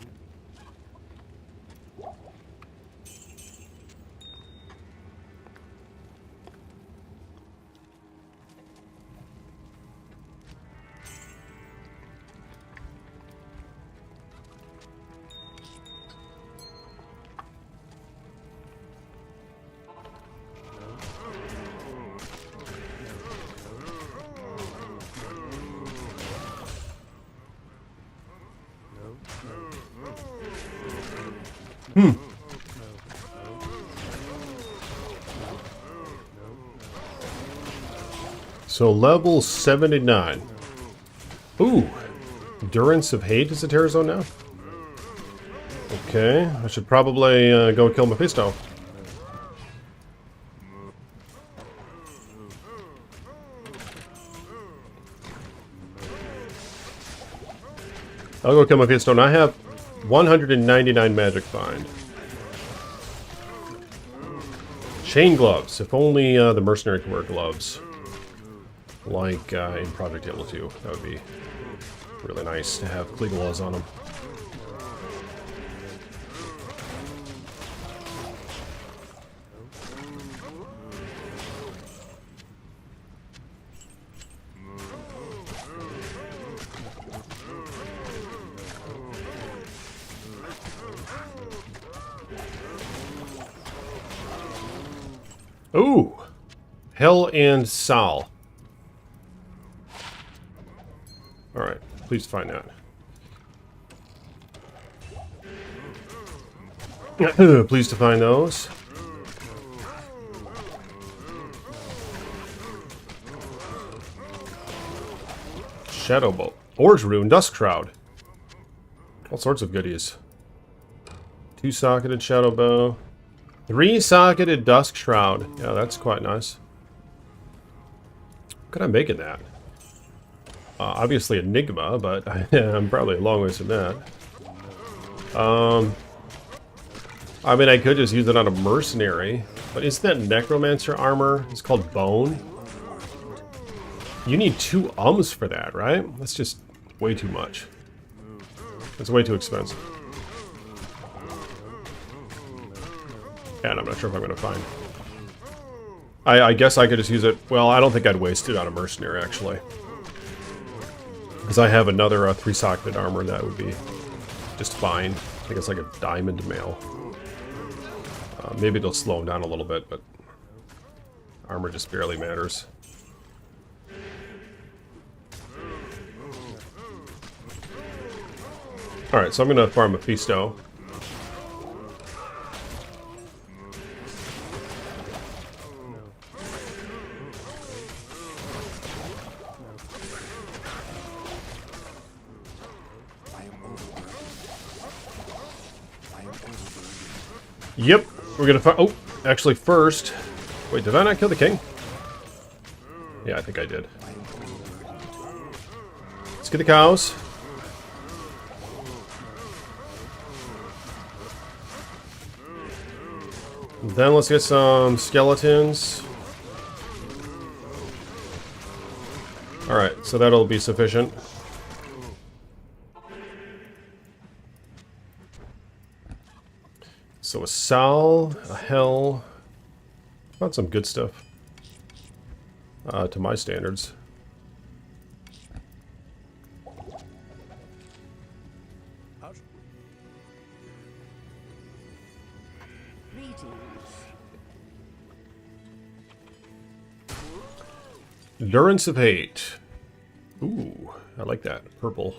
So level 79. Ooh. Endurance of Hate is a terror zone now? Okay, I should probably go kill Mephisto. I'll go kill Mephisto, and I have 199 magic find. Chain gloves. If only the mercenary can wear gloves. Like in Project Diablo 2. That would be really nice to have legal laws on them. Ooh! Hell and Sal. Alright, please find that. Pleased to find those. Shadow Bolt. Forge Rune, Dusk Shroud. All sorts of goodies. 2-socketed Shadow Bow. 3-socketed Dusk Shroud. Yeah, that's quite nice. How could I make it that? Obviously Enigma, but I'm probably a long ways from that. I mean, I could just use it on a mercenary, but isn't that necromancer armor? It's called Bone. You need 2 ums for that, right? That's just way too much. That's way too expensive. And I'm not sure if I'm going to find. I guess I could just use it. Well, I don't think I'd waste it on a mercenary, actually. Because I have another 3-socketed armor that would be just fine. I think it's like a diamond mail. Maybe it'll slow him down a little bit, but armor just barely matters. Alright, so I'm going to farm Mephisto. Yep, we're gonna find. Oh, actually, first. Wait, did I not kill the king? Yeah, I think I did. Let's get the cows. Then let's get some skeletons. Alright, so that'll be sufficient. So a Sal, a Hell. Found some good stuff. To my standards. Greetings. Endurance of 8. Ooh, I like that. Purple.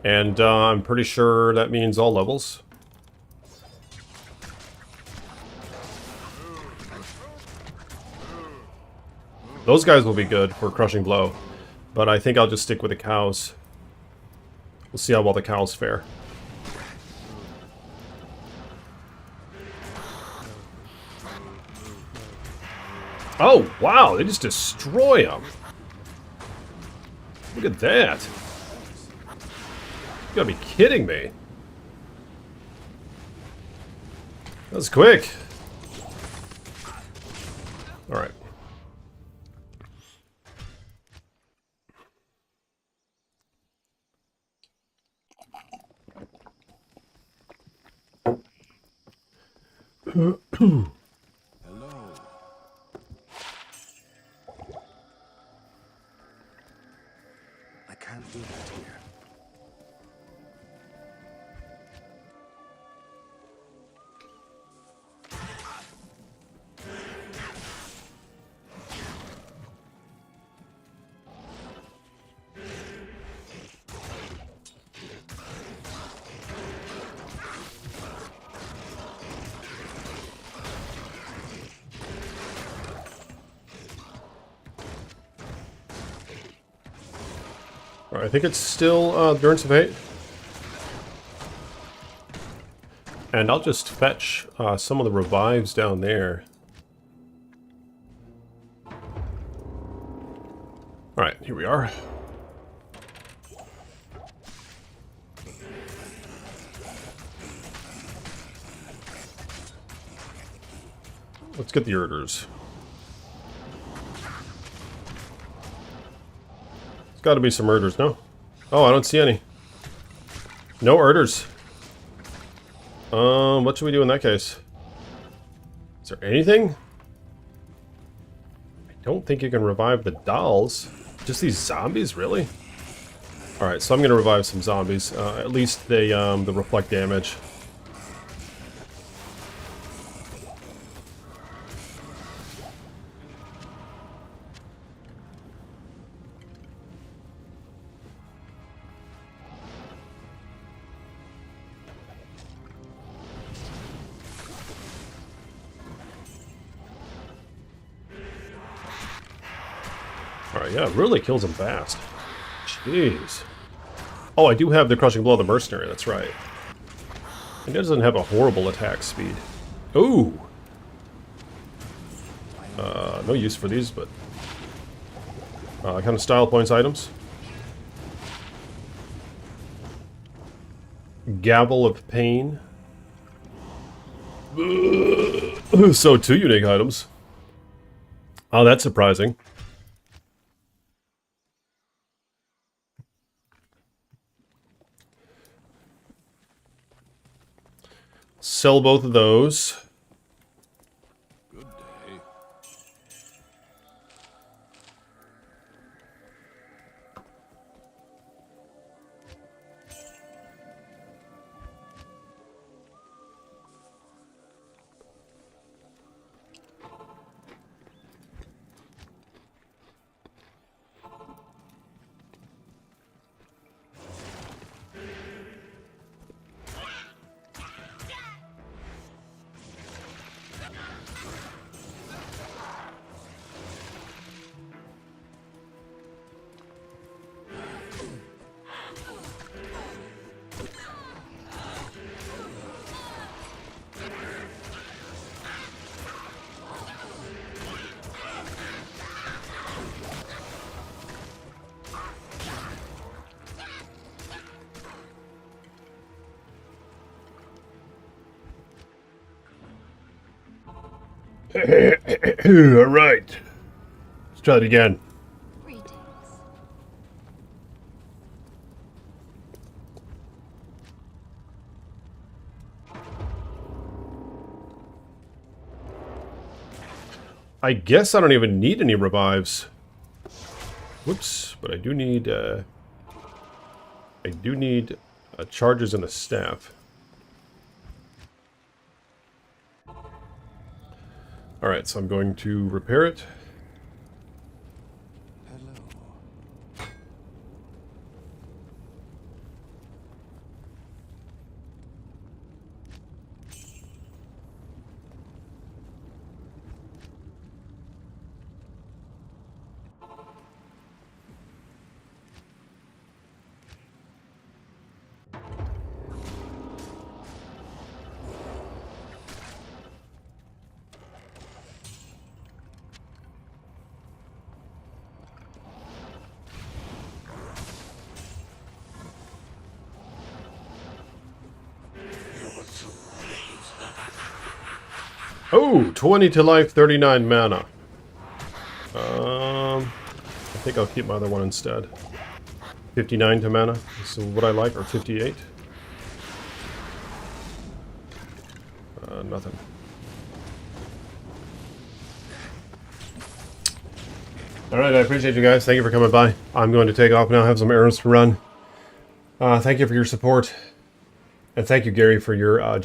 And I'm pretty sure that means all levels. Those guys will be good for Crushing Blow. But I think I'll just stick with the cows. We'll see how well the cows fare. Oh, wow, they just destroy them. Look at that. You gotta be kidding me. That was quick. Alright. Hello. I can't do that here. Alright, I think it's still Endurance of 8. And I'll just fetch some of the revives down there. Alright, here we are. Let's get the Urders. There's got to be some Urders, no? Oh, I don't see any. No Urders. What should we do in that case? Is there anything? I don't think you can revive the dolls. Just these zombies, really? Alright, so I'm gonna revive some zombies. At least they reflect damage. Alright, yeah, it really kills them fast. Jeez. Oh, I do have the Crushing Blow of the Mercenary, that's right. It doesn't have a horrible attack speed. Ooh! No use for these, but... kind of style points items. Gavel of Pain. So, 2 unique items. Oh, that's surprising. Sell both of those. Good day. All right. Let's try it again. Greetings. I guess I don't even need any revives. Whoops, but I do need charges and a staff. All right, so I'm going to repair it. Hello. Oh, 20 to life, 39 mana. I think I'll keep my other one instead. 59 to mana. This is what I like, or 58. Nothing. Alright, I appreciate you guys. Thank you for coming by. I'm going to take off now, have some errands to run. Thank you for your support. And thank you, Gary, for your